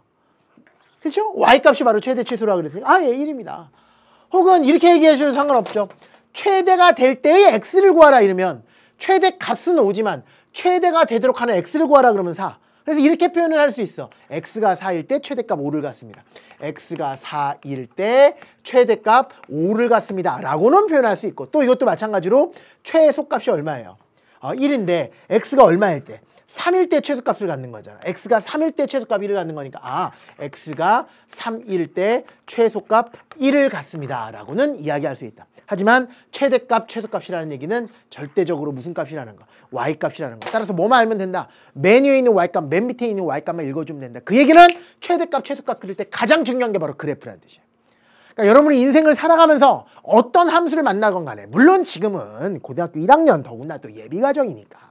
그렇죠? y값이 바로 최대 최소라고 그랬으니까 예 1입니다. 혹은 이렇게 얘기해 주셔도 상관없죠. 최대가 될 때의 x를 구하라 이러면 최대 값은 5지만 최대가 되도록 하는 x를 구하라 그러면 4. 그래서 이렇게 표현을 할 수 있어. x가 4일 때 최대값 5를 갖습니다. x가 4일 때 최대값 5를 갖습니다. 라고는 표현할 수 있고 또 이것도 마찬가지로 최소값이 얼마예요? 1인데 x가 얼마일 때? 3일 때 최소값을 갖는 거잖아. x가 3일 때 최소값 1을 갖는 거니까 x가 3일 때 최소값 1을 갖습니다 라고는 이야기할 수 있다. 하지만 최대값, 최소값이라는 얘기는 절대적으로 무슨 값이라는 거? y값이라는 거. 따라서 뭐만 알면 된다. 맨 위에 있는 y값, 맨 밑에 있는 y값만 읽어주면 된다. 그 얘기는 최대값, 최소값 그릴 때 가장 중요한 게 바로 그래프라는 뜻이야. 그러니까 여러분이 인생을 살아가면서 어떤 함수를 만나건 간에, 물론 지금은 고등학교 1학년 더구나 또 예비과정이니까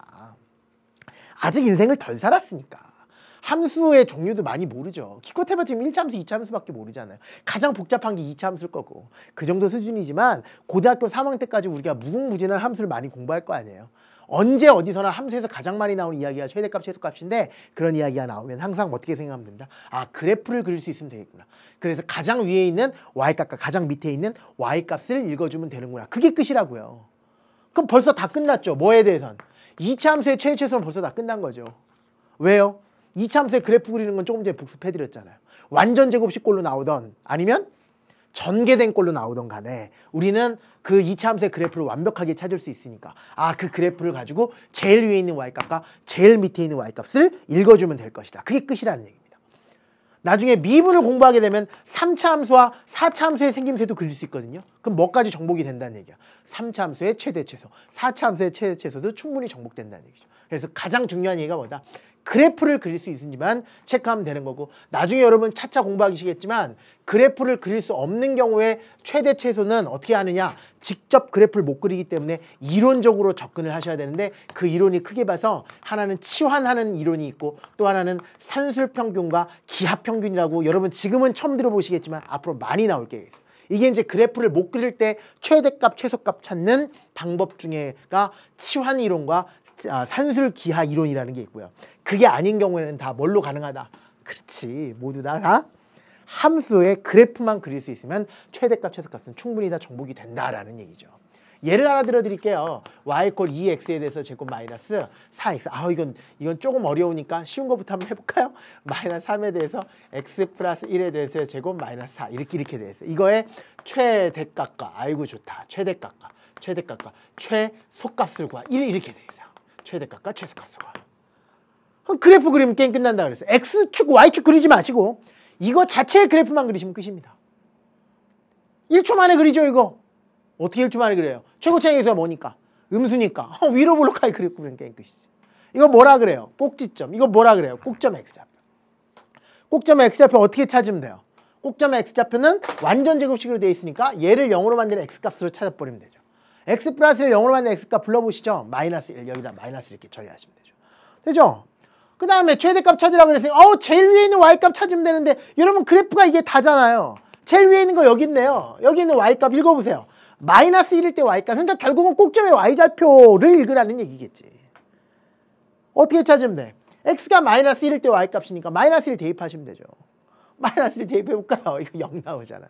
아직 인생을 덜 살았으니까 함수의 종류도 많이 모르죠. 기껏해봐 지금 1차함수, 2차함수밖에 모르잖아요. 가장 복잡한 게 2차함수일 거고 그 정도 수준이지만 고등학교 3학년 때까지 우리가 무궁무진한 함수를 많이 공부할 거 아니에요. 언제 어디서나 함수에서 가장 많이 나오는 이야기가 최대값, 최소값인데 그런 이야기가 나오면 항상 어떻게 생각하면 된다? 아, 그래프를 그릴 수 있으면 되겠구나. 그래서 가장 위에 있는 y값과 가장 밑에 있는 y값을 읽어주면 되는구나. 그게 끝이라고요. 그럼 벌써 다 끝났죠. 뭐에 대해선? 2차 함수의 최대 최소는 벌써 다 끝난 거죠. 왜요? 2차 함수의 그래프 그리는 건 조금 전에 복습해드렸잖아요. 완전 제곱식 꼴로 나오던 아니면 전개된 꼴로 나오던 간에 우리는 그 2차 함수의 그래프를 완벽하게 찾을 수 있으니까 그 그래프를 가지고 제일 위에 있는 y값과 제일 밑에 있는 y값을 읽어주면 될 것이다. 그게 끝이라는 얘기입니다. 나중에 미분을 공부하게 되면 3차 함수와 4차 함수의 생김새도 그릴 수 있거든요. 그럼 뭐까지 정복이 된다는 얘기야? 3차 함수의 최대 최소, 4차 함수의 최대 최소도 충분히 정복된다는 얘기죠. 그래서 가장 중요한 얘기가 뭐다? 그래프를 그릴 수 있으니만 체크하면 되는 거고, 나중에 여러분 차차 공부하시겠지만 그래프를 그릴 수 없는 경우에 최대 최소는 어떻게 하느냐, 직접 그래프를 못 그리기 때문에 이론적으로 접근을 하셔야 되는데 그 이론이 크게 봐서 하나는 치환하는 이론이 있고 또 하나는 산술평균과 기하평균이라고 여러분 지금은 처음 들어보시겠지만 앞으로 많이 나올 게 있어요. 이게 이제 그래프를 못 그릴 때 최대값, 최소값 찾는 방법 중에가 치환 이론과 산술 기하 이론이라는 게 있고요. 그게 아닌 경우에는 다 뭘로 가능하다? 그렇지, 모두 다 함수의 그래프만 그릴 수 있으면 최대값, 최소값은 충분히 다 정복이 된다라는 얘기죠. 예를 하나 들어드릴게요. y = 2x에 대해서 제곱 마이너스 4x. 이건 조금 어려우니까 쉬운 것부터 한번 해볼까요? 마이너스 3에 대해서 x 플러스 1에 대해서 제곱 마이너스 4 이렇게 돼 있어요. 이거의 최대값과, 아이고 좋다, 최대값과 최소값을 구하. 이렇게 돼 있어요. 최대값과 최소값을 구하. 그래프 그리면 게임 끝난다 그랬어요. x축, y축 그리지 마시고 이거 자체의 그래프만 그리시면 끝입니다. 1초 만에 그리죠, 이거. 어떻게 1초 만에 그래요? 최고차항에서 뭐니까? 음수니까. 위로 블록하게 그래프 그리면 게임 끝이지. 이거 뭐라 그래요? 꼭지점. 이거 뭐라 그래요? 꼭점 x좌표. 꼭점 x좌표 어떻게 찾으면 돼요? 꼭점 x좌표는 완전 제곱식으로 되어 있으니까 얘를 0으로 만드는 x값으로 찾아버리면 되죠. x 플러스를 0으로 만드는 x값 불러보시죠. 마이너스 1, 여기다 마이너스 이렇게 처리하시면 되죠. 되죠? 그 다음에 최대값 찾으라고 그랬으니까 제일 위에 있는 y값 찾으면 되는데 여러분 그래프가 이게 다잖아요. 제일 위에 있는 거 여기 있네요. 여기 있는 y값 읽어보세요. 마이너스 1일 때 y값. 그러니까 결국은 꼭점의 y좌표를 읽으라는 얘기겠지. 어떻게 찾으면 돼? x가 마이너스 1일 때 y값이니까 마이너스 1 대입하시면 되죠. 마이너스 1 대입해볼까요? 이거 0 나오잖아요.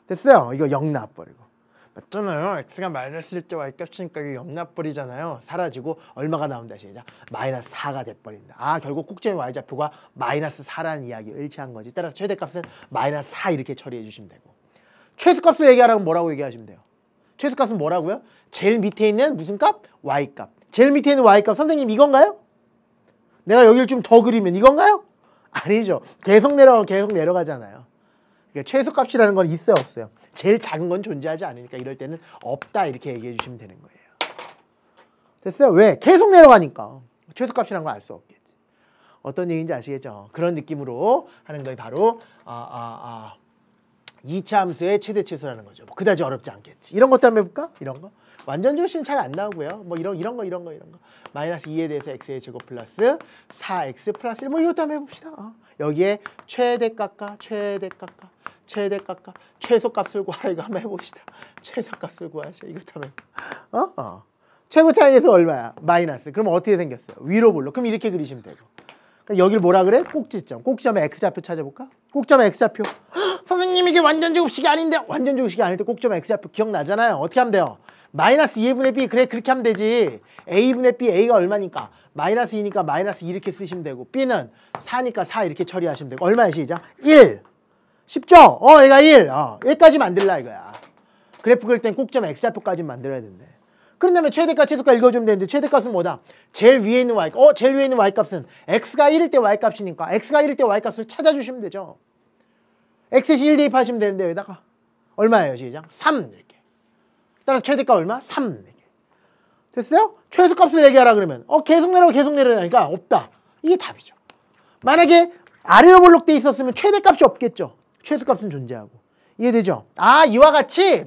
됐어요. 이거 0 나와버리고. 맞잖아요. x가 마이너스 1일 때 y값이니까 이게 0 나와버리잖아요. 사라지고 얼마가 나온다 시작. 마이너스 4가 돼버린다. 결국 꼭점의 y좌표가 마이너스 4라는 이야기를 일치한 거지. 따라서 최대값은 마이너스 4 이렇게 처리해 주시면 되고, 최소값을 얘기하라면 뭐라고 얘기하시면 돼요? 최소값은 뭐라고요? 제일 밑에 있는 무슨 값? y값. 제일 밑에 있는 y값. 선생님 이건가요? 내가 여기를 좀 더 그리면 이건가요? 아니죠. 계속 내려가잖아요. 그러니까 최소값이라는 건 있어요, 없어요? 제일 작은 건 존재하지 않으니까 이럴 때는 없다 이렇게 얘기해 주시면 되는 거예요. 됐어요? 왜? 계속 내려가니까 최소값이라는 걸 알 수 없겠지. 어떤 얘기인지 아시겠죠? 그런 느낌으로 하는 게 바로 2차 함수의 최대 최소라는 거죠. 그다지 어렵지 않겠지. 이런 것도 한번 해볼까? 이런 거. 완전 조식은 잘 안 나오고요. 이런 거. 마이너스 2에 대해서 x의 제곱 플러스 4x 플러스 1 이것도 한번 해봅시다. 여기에 최대값과 최소값을 구하라 이거 한번 해봅시다. 최소값을 구하셔. 이것도 한번 최고차항에서 얼마야? 마이너스. 그럼 어떻게 생겼어요? 위로 볼로. 그럼 이렇게 그리시면 되고. 그러니까 여길 뭐라 그래? 꼭지점. 꼭지점의 x좌표 찾아볼까? 꼭점의 x좌표. 선생님 이게 완전 제곱식이 아닌데. 완전 제곱식이 아닐 때 꼭점의 x좌표 기억나잖아요. 어떻게 하면 돼요? 마이너스 2분의 b. 그래 그렇게 하면 되지. a분의 b. a가 얼마니까? 마이너스 2니까 마이너스 2 이렇게 쓰시면 되고, b는 4니까 4 이렇게 처리하시면 되고. 얼마야 시작? 1. 쉽죠? 얘가 1. 여기까지 만들라 이거야. 그래프 그릴 땐 꼭점 x좌표까지 만들어야 된대. 그런 다음에 최대값, 최소값 읽어주면 되는데 최대값은 뭐다? 제일 위에 있는 y값. 제일 위에 있는 y값은 x가 1일 때 y값이니까 x가 1일 때 y값을 찾아주시면 되죠. x시 1 대입하시면 되는데 여기다가 얼마예요? 시작. 3 이렇게. 따라서 최대값 얼마? 3 이렇게. 됐어요? 최소값을 얘기하라 그러면 계속 내려가니까 없다. 이게 답이죠. 만약에 아래로 볼록돼 있었으면 최대값이 없겠죠. 최소값은 존재하고. 이해되죠? 이와 같이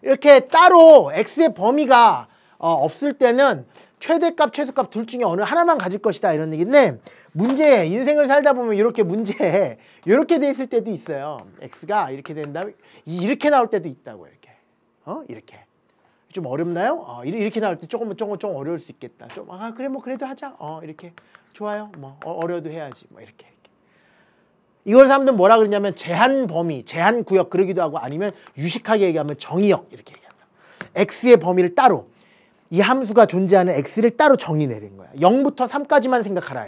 이렇게 따로 x의 범위가 없을 때는 최대값, 최소값 둘 중에 어느 하나만 가질 것이다 이런 얘기인데, 문제, 인생을 살다 보면 이렇게 문제에 이렇게 돼 있을 때도 있어요. x가 이렇게 된다, 이렇게 나올 때도 있다고. 이렇게 이렇게 좀 어렵나요? 이렇게 나올 때 조금 어려울 수 있겠다. 그래 뭐 그래도 하자. 이렇게 좋아요. 뭐 어려도 해야지. 뭐 이렇게. 이걸 사람들은 뭐라 그러냐면 제한 범위, 제한 구역 그러기도 하고, 아니면 유식하게 얘기하면 정의역 이렇게 얘기한다. x의 범위를 따로, 이 함수가 존재하는 x를 따로 정의 내린 거야. 0부터 3까지만 생각하라.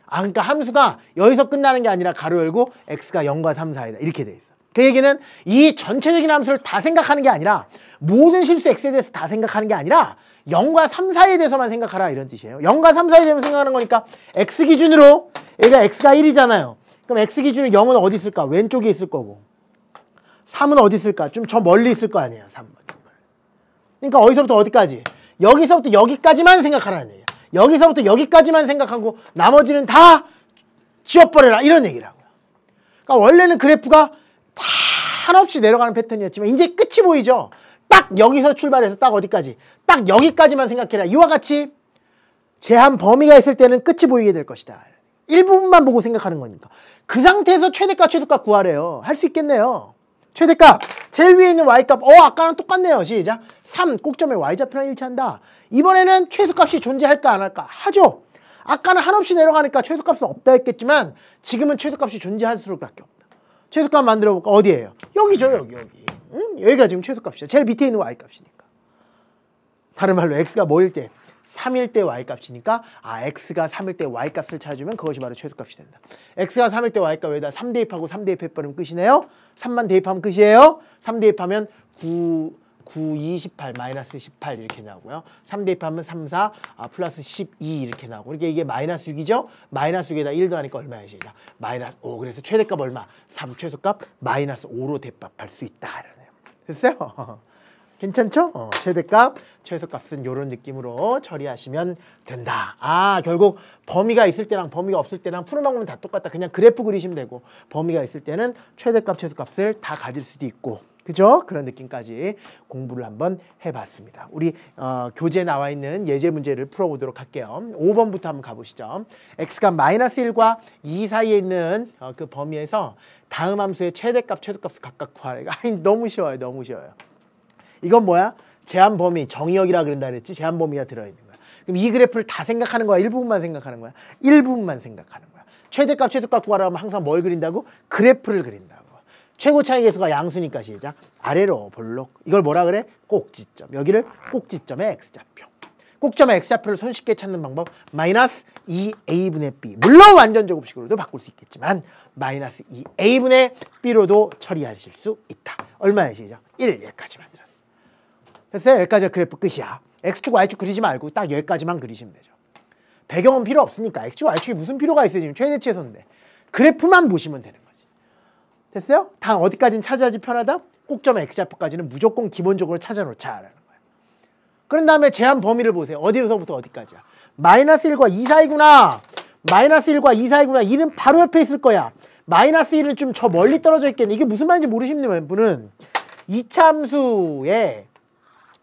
그러니까 함수가 여기서 끝나는 게 아니라 가로 열고 x가 0과 3 사이다 이렇게 돼 있어. 그 얘기는 이 전체적인 함수를 다 생각하는 게 아니라, 모든 실수 x에 대해서 다 생각하는 게 아니라 0과 3 사이에 대해서만 생각하라 이런 뜻이에요. 0과 3 사이에 대해서 생각하는 거니까 x 기준으로 얘가 x가 1이잖아요. 그럼 x 기준으로 0은 어디 있을까? 왼쪽에 있을 거고, 3은 어디 있을까? 좀 저 멀리 있을 거 아니에요. 3은. 그러니까 어디서부터 어디까지? 여기서부터 여기까지만 생각하라는 얘기야. 여기서부터 여기까지만 생각하고 나머지는 다 지워버려라 이런 얘기라고요. 그러니까 원래는 그래프가 다 한없이 내려가는 패턴이었지만 이제 끝이 보이죠. 딱 여기서 출발해서 딱 어디까지? 딱 여기까지만 생각해라. 이와 같이 제한 범위가 있을 때는 끝이 보이게 될 것이다. 일부분만 보고 생각하는 거니까. 그 상태에서 최대값, 최소값 구하래요. 할 수 있겠네요. 최대값, 제일 위에 있는 y값. 아까랑 똑같네요. 시작. 3, 꼭점에 y좌표랑 일치한다. 이번에는 최소값이 존재할까 안 할까? 하죠. 아까는 한없이 내려가니까 최소값은 없다 했겠지만 지금은 최소값이 존재할 수밖에 없다. 최소값 만들어 볼까? 어디예요? 여기죠. 여기. 응? 여기가 지금 최소값이죠. 제일 밑에 있는 y값이니까. 다른 말로 x가 뭐일 때? 3일 때 y값이니까 x가 3일 때 y값을 찾아주면 그것이 바로 최소값이 된다. x가 3일 때 y값 여기다 3 대입하고 3 대입해버리면 끝이네요. 3만 대입하면 끝이에요. 3 대입하면 9, 2, 18, 마이너스 18 이렇게 나오고요. 3 대입하면 3, 4, 플러스 12 이렇게 나오고. 그러니까 이게 마이너스 6이죠. 마이너스 6에다 1 더하니까 얼마야? 시작. 마이너스 5. 그래서 최대값 얼마? 3 최소값 마이너스 5로 대입할 수 있다. 이러네요. 됐어요? 괜찮죠? 최대값, 최소값은 이런 느낌으로 처리하시면 된다. 결국 범위가 있을 때랑 범위가 없을 때랑 푸는 방법은 다 똑같다. 그냥 그래프 그리시면 되고, 범위가 있을 때는 최대값, 최소값을 다 가질 수도 있고, 그죠? 그런 느낌까지 공부를 한번 해봤습니다. 우리 교재에 나와 있는 예제 문제를 풀어보도록 할게요. 5번부터 한번 가보시죠. x가 마이너스 1과 2 사이에 있는 그 범위에서 다음 함수의 최대값, 최소값을 각각 구하라. 너무 쉬워요. 너무 쉬워요. 이건 뭐야? 제한 범위, 정의역이라 그런다 그랬지? 제한 범위가 들어있는 거야. 그럼 이 그래프를 다 생각하는 거야? 일부분만 생각하는 거야? 일부분만 생각하는 거야. 최대값, 최소값 구하라면 항상 뭘 그린다고? 그래프를 그린다고. 최고 차이 계수가 양수니까 시작. 아래로 볼록. 이걸 뭐라 그래? 꼭지점. 여기를 꼭지점의 x좌표. 꼭점의 x좌표를 손쉽게 찾는 방법. 마이너스 2a분의 b. 물론 완전 제곱식으로도 바꿀 수 있겠지만 마이너스 2a분의 b로도 처리하실 수 있다. 얼마야 시작? 1 여기까지 만들었어. 됐어요? 여기까지가 그래프 끝이야. x축, y축 그리지 말고 딱 여기까지만 그리시면 되죠. 배경은 필요 없으니까. x축, y축이 무슨 필요가 있어요? 지금 최대 최소인데. 그래프만 보시면 되는 거지. 됐어요? 다 어디까지는 찾아야지 편하다? 꼭점의 x좌표까지는 무조건 기본적으로 찾아놓자라는 거야. 그런 다음에 제한 범위를 보세요. 어디서부터 어디까지야? 마이너스 1과 2 사이구나. 마이너스 1과 2 사이구나. 2는 바로 옆에 있을 거야. 마이너스 1은 좀 저 멀리 떨어져 있겠네. 이게 무슨 말인지 모르시는 분은 이차함수의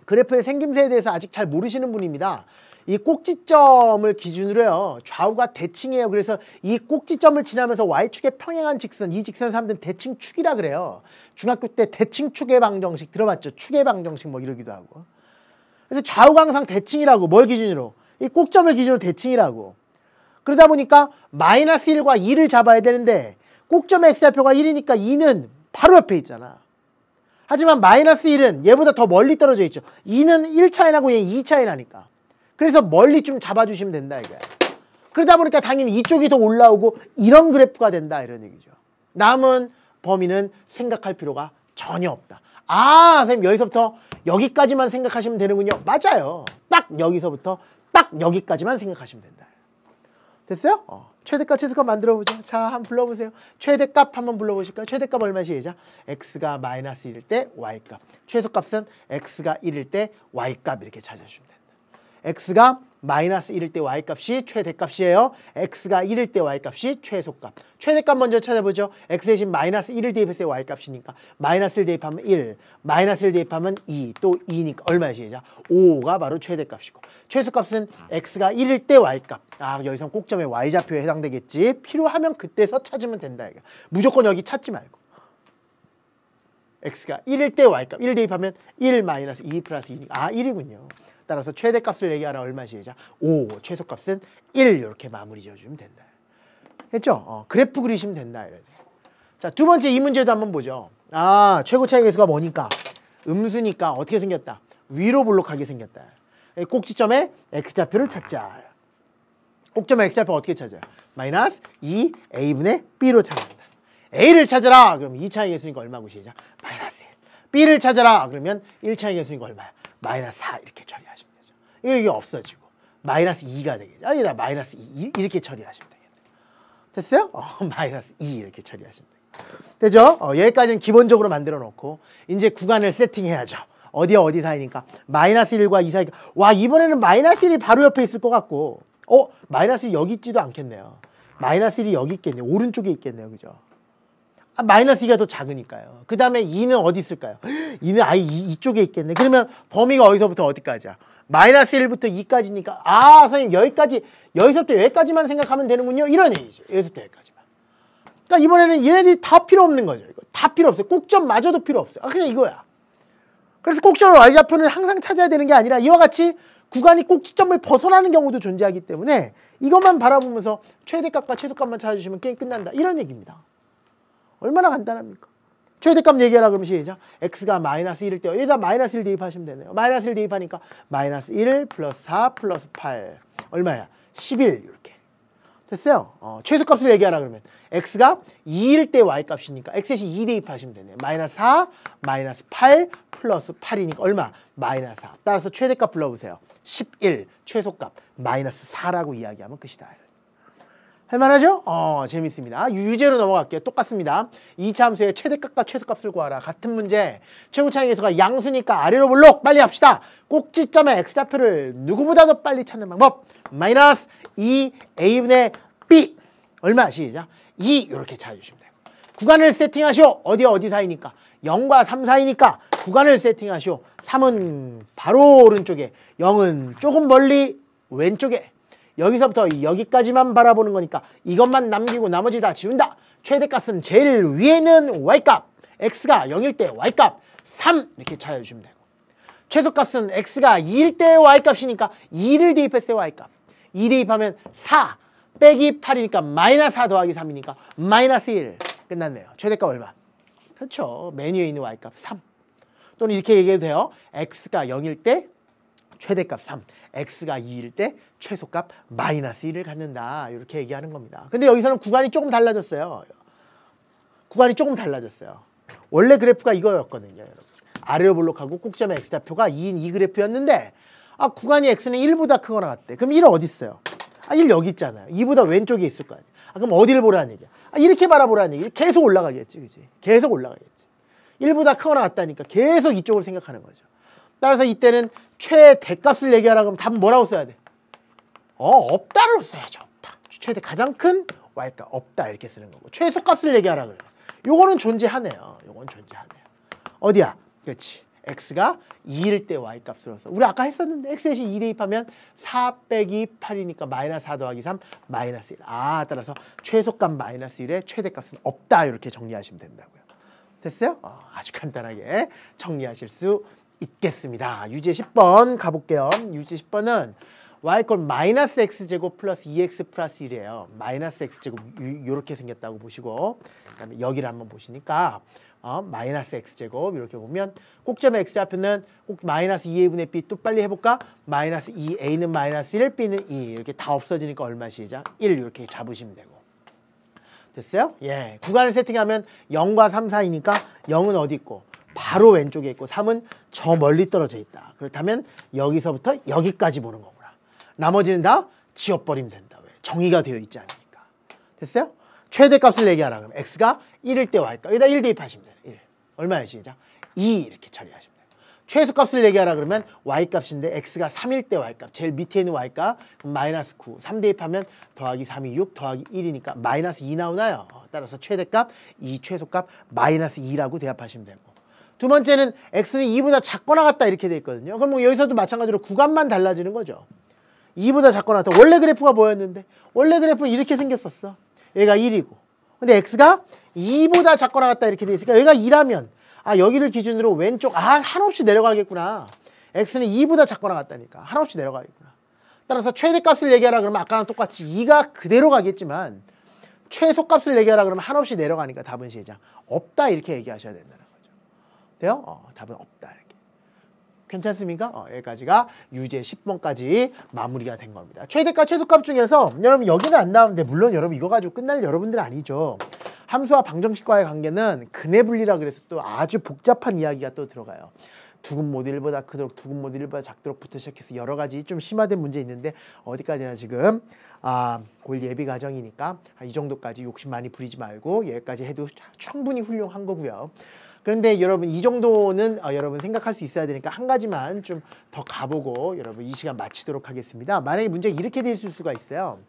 그래프의 생김새에 대해서 아직 잘 모르시는 분입니다. 이 꼭지점을 기준으로요, 좌우가 대칭이에요. 그래서 이 꼭지점을 지나면서 y축에 평행한 직선, 이 직선을 사람들은 대칭축이라 그래요. 중학교 때 대칭축의 방정식 들어봤죠? 축의 방정식 뭐 이러기도 하고. 그래서 좌우가 항상 대칭이라고. 뭘 기준으로? 이 꼭점을 기준으로 대칭이라고. 그러다 보니까 마이너스 1과 2를 잡아야 되는데 꼭점의 x좌표가 1이니까 2는 바로 옆에 있잖아. 하지만 마이너스 1은 얘보다 더 멀리 떨어져 있죠. 2는 1 차이 나고 얘 2 차이 나니까. 그래서 멀리 좀 잡아주시면 된다 이거야. 그러다 보니까 당연히 이쪽이 더 올라오고 이런 그래프가 된다 이런 얘기죠. 남은 범위는 생각할 필요가 전혀 없다. 선생님 여기서부터 여기까지만 생각하시면 되는군요. 맞아요. 딱 여기서부터 딱 여기까지만 생각하시면 된다. 됐어요? 최대값 최소값 만들어보죠. 자, 한번 불러보세요. 최대값 한번 불러보실까요? 최대값 얼마시죠? x가 마이너스 1일 때 y값. 최소값은 x가 1일 때 y값 이렇게 찾아주시면 된다. x가 마이너스 1일 때 y값이 최대값이에요. x가 1일 때 y값이 최소값. 최대값 먼저 찾아보죠. x 대신 마이너스 1을 대입했을 때 y값이니까 마이너스를 대입하면 1, 마이너스를 대입하면 2, 또 2니까 얼마시죠? 5가 바로 최대값이고 최소값은 x가 1일 때 y값. 아, 여기선 꼭점의 y좌표에 해당되겠지. 필요하면 그때서 찾으면 된다. 이거. 무조건 여기 찾지 말고. x가 1일 때 y값. 1 대입하면 1 마이너스 2 플러스 2니까 아, 1이군요. 따라서 최대값을 얘기하라 얼마시죠? 5. 최소값은 1 이렇게 마무리 지어주면 된다. 했죠? 그래프 그리시면 된다. 자, 두 번째 이 문제도 한번 보죠. 아, 최고 차이 계수가 뭐니까? 음수니까 어떻게 생겼다? 위로 볼록하게 생겼다. 꼭지점에 x좌표를 찾자. 꼭점의 x좌표 어떻게 찾아요? 마이너스 2a분의 b로 찾는다. a를 찾아라. 그럼 2차의 계수니까 얼마고 시작? 마이너스 1. b를 찾아라. 그러면 1차의 계수니까 얼마야? 마이너스 4 이렇게 처리하시면 되죠. 이게 없어지고 마이너스 2가 되겠죠. 아니다 마이너스 2 이렇게 처리하시면 되겠네요. 됐어요? 마이너스 2 이렇게 처리하시면 되죠. 여기까지는 기본적으로 만들어 놓고 이제 구간을 세팅해야죠. 어디와 어디 사이니까 마이너스 1과 2 사이가 와 이번에는 마이너스 1이 바로 옆에 있을 것 같고 마이너스 1이 여기 있지도 않겠네요. 마이너스 1이 여기 있겠네요. 오른쪽에 있겠네요. 그죠? 마이너스 2가 더 작으니까요. 그 다음에 2는 어디 있을까요? 2는 아예 이쪽에 있겠네. 그러면 범위가 어디서부터 어디까지야? 마이너스 1부터 2까지니까 아 선생님 여기서부터 여기까지만 생각하면 되는군요. 이런 얘기죠. 여기서부터 여기까지만. 그러니까 이번에는 얘네들이 다 필요 없는 거죠. 이거. 다 필요 없어요. 꼭점마저도 필요 없어요. 그냥 이거야. 그래서 꼭점의 y좌표는 항상 찾아야 되는 게 아니라 이와 같이 구간이 꼭지점을 벗어나는 경우도 존재하기 때문에 이것만 바라보면서 최대값과 최소값만 찾아주시면 게임 끝난다. 이런 얘기입니다. 얼마나 간단합니까? 최대값 얘기하라 그러면 시작. x가 마이너스 1일 때 여기다 마이너스 1 대입하시면 되네요. 마이너스 1 대입하니까 마이너스 1 플러스 4 플러스 8 얼마야? 11 이렇게 됐어요. 최소값을 얘기하라 그러면 x가 2일 때 y값이니까 x 대신 2 대입하시면 되네요. 마이너스 4 마이너스 8 플러스 8이니까 얼마? 마이너스 4. 따라서 최대값 불러보세요. 11 최소값 마이너스 4라고 이야기하면 끝이다. 할만하죠? 재밌습니다. 유제로 넘어갈게요. 똑같습니다. 2차 함수의 최대값과 최소값을 구하라. 같은 문제. 최고차이 계수가 양수니까 아래로 볼록 빨리 합시다. 꼭지점의 x좌표를 누구보다도 빨리 찾는 방법. 마이너스 2a분의 b. 얼마? 시작. 2 이렇게 찾아주시면 돼요. 구간을 세팅하시오. 어디와 어디 사이니까? 0과 3 사이니까 구간을 세팅하시오. 3은 바로 오른쪽에 0은 조금 멀리 왼쪽에 여기서부터 여기까지만 바라보는 거니까 이것만 남기고 나머지 다 지운다. 최대값은 제일 위에는 y값. x가 0일 때 y값 3 이렇게 찾아주시면 되고 최소값은 x가 2일 때 y값이니까 2를 대입했을 때 y값 2 대입하면 4 빼기 8이니까 마이너스 4 더하기 3이니까 마이너스 1 끝났네요. 최대값 얼마? 그렇죠. 메뉴에 있는 y값 3 또는 이렇게 얘기해도 돼요. x가 0일 때 최대값 3, x가 2일 때 최소값 마이너스 1을 갖는다. 이렇게 얘기하는 겁니다. 근데 여기서는 구간이 조금 달라졌어요. 구간이 조금 달라졌어요. 원래 그래프가 이거였거든요. 여러분. 아래로 볼록하고 꼭점의 x좌표가 2인 이 그래프였는데 구간이 x는 1보다 크거나 같대. 그럼 1은 어디 있어요? 1 여기 있잖아요. 2보다 왼쪽에 있을 거 아니에요. 그럼 어디를 보라는 얘기야? 이렇게 바라보라는 얘기. 계속 올라가겠지. 그치? 계속 올라가겠지. 1보다 크거나 같다니까 계속 이쪽을 생각하는 거죠. 따라서 이때는 최대값을 얘기하라 그러면 답은 뭐라고 써야 돼? 없다로 써야죠. 없다. 최대 가장 큰 y값 없다 이렇게 쓰는 거고 최소값을 얘기하라 그래요. 요거는 존재하네요. 요건 존재하네요. 어디야? 그렇지. x가 2일 때 y값으로 써. 우리 아까 했었는데 x 대신 2 대입하면 4 빼기 8이니까 마이너스 4 더하기 3 마이너스 1. 따라서 최소값 마이너스 1에 최대값은 없다 이렇게 정리하시면 된다고요. 됐어요? 아주 간단하게 정리하실 수 있겠습니다. 유제 10번 가볼게요. 유제 10번은 y 꼴 마이너스 x제곱 플러스 2x 플러스 1이에요. 마이너스 x제곱 이렇게 생겼다고 보시고 그다음에 여기를 한번 보시니까 마이너스 x제곱 이렇게 보면 꼭점의 x좌표는 꼭 마이너스 2a분의 b 또 빨리 해볼까? 마이너스 2a는 마이너스 1, b는 2 이렇게 다 없어지니까 얼마 시작? 1 이렇게 잡으시면 되고 됐어요? 예, 구간을 세팅하면 0과 3 사이니까 0은 어디 있고 바로 왼쪽에 있고 3은 저 멀리 떨어져 있다. 그렇다면 여기서부터 여기까지 보는 거구나. 나머지는 다 지워버리면 된다. 왜? 정의가 되어 있지 않으니까. 됐어요? 최대값을 얘기하라 그러면 x가 1일 때 y값. 여기다 1 대입하시면 돼요. 1. 얼마야 시작? 2 이렇게 처리하시면 돼요. 최소값을 얘기하라 그러면 y값인데 x가 3일 때 y값. 제일 밑에 있는 y값 마이너스 9. 3 대입하면 더하기 3이 6 더하기 1이니까 마이너스 2 나오나요? 따라서 최대값 2 최소값 마이너스 2라고 대합하시면 되고. 두 번째는 x는 2보다 작거나 같다 이렇게 돼 있거든요. 그럼 뭐 여기서도 마찬가지로 구간만 달라지는 거죠. 2보다 작거나 같다. 원래 그래프가 뭐였는데? 원래 그래프는 이렇게 생겼었어. 얘가 1이고. 근데 x가 2보다 작거나 같다 이렇게 돼 있으니까 얘가 2라면 아 여기를 기준으로 왼쪽 한없이 내려가겠구나. x는 2보다 작거나 같다니까 한없이 내려가겠구나. 따라서 최대값을 얘기하라 그러면 아까랑 똑같이 2가 그대로 가겠지만 최소값을 얘기하라 그러면 한없이 내려가니까 답은 시작 없다 이렇게 얘기하셔야 된다는 거죠. 돼요? 답은 없다 이렇게. 괜찮습니까? 여기까지가 유제 10번까지 마무리가 된 겁니다. 최대값, 최소값 중에서 여러분 여기는 안 나오는데 물론 여러분 이거 가지고 끝날 여러분들은 아니죠. 함수와 방정식과의 관계는 근해 분리라 그래서 또 아주 복잡한 이야기가 또 들어가요. 두근 모두 1보다 크도록 두근 모두 1보다 작도록부터 시작해서 여러 가지 좀 심화된 문제 있는데 어디까지나 지금 고1 예비 과정이니까 이 정도까지 욕심 많이 부리지 말고 여기까지 해도 충분히 훌륭한 거고요. 그런데 여러분 이 정도는 여러분 생각할 수 있어야 되니까 한 가지만 좀 더 가보고 여러분 이 시간 마치도록 하겠습니다. 만약에 문제가 이렇게 돼 있을 수가 있어요.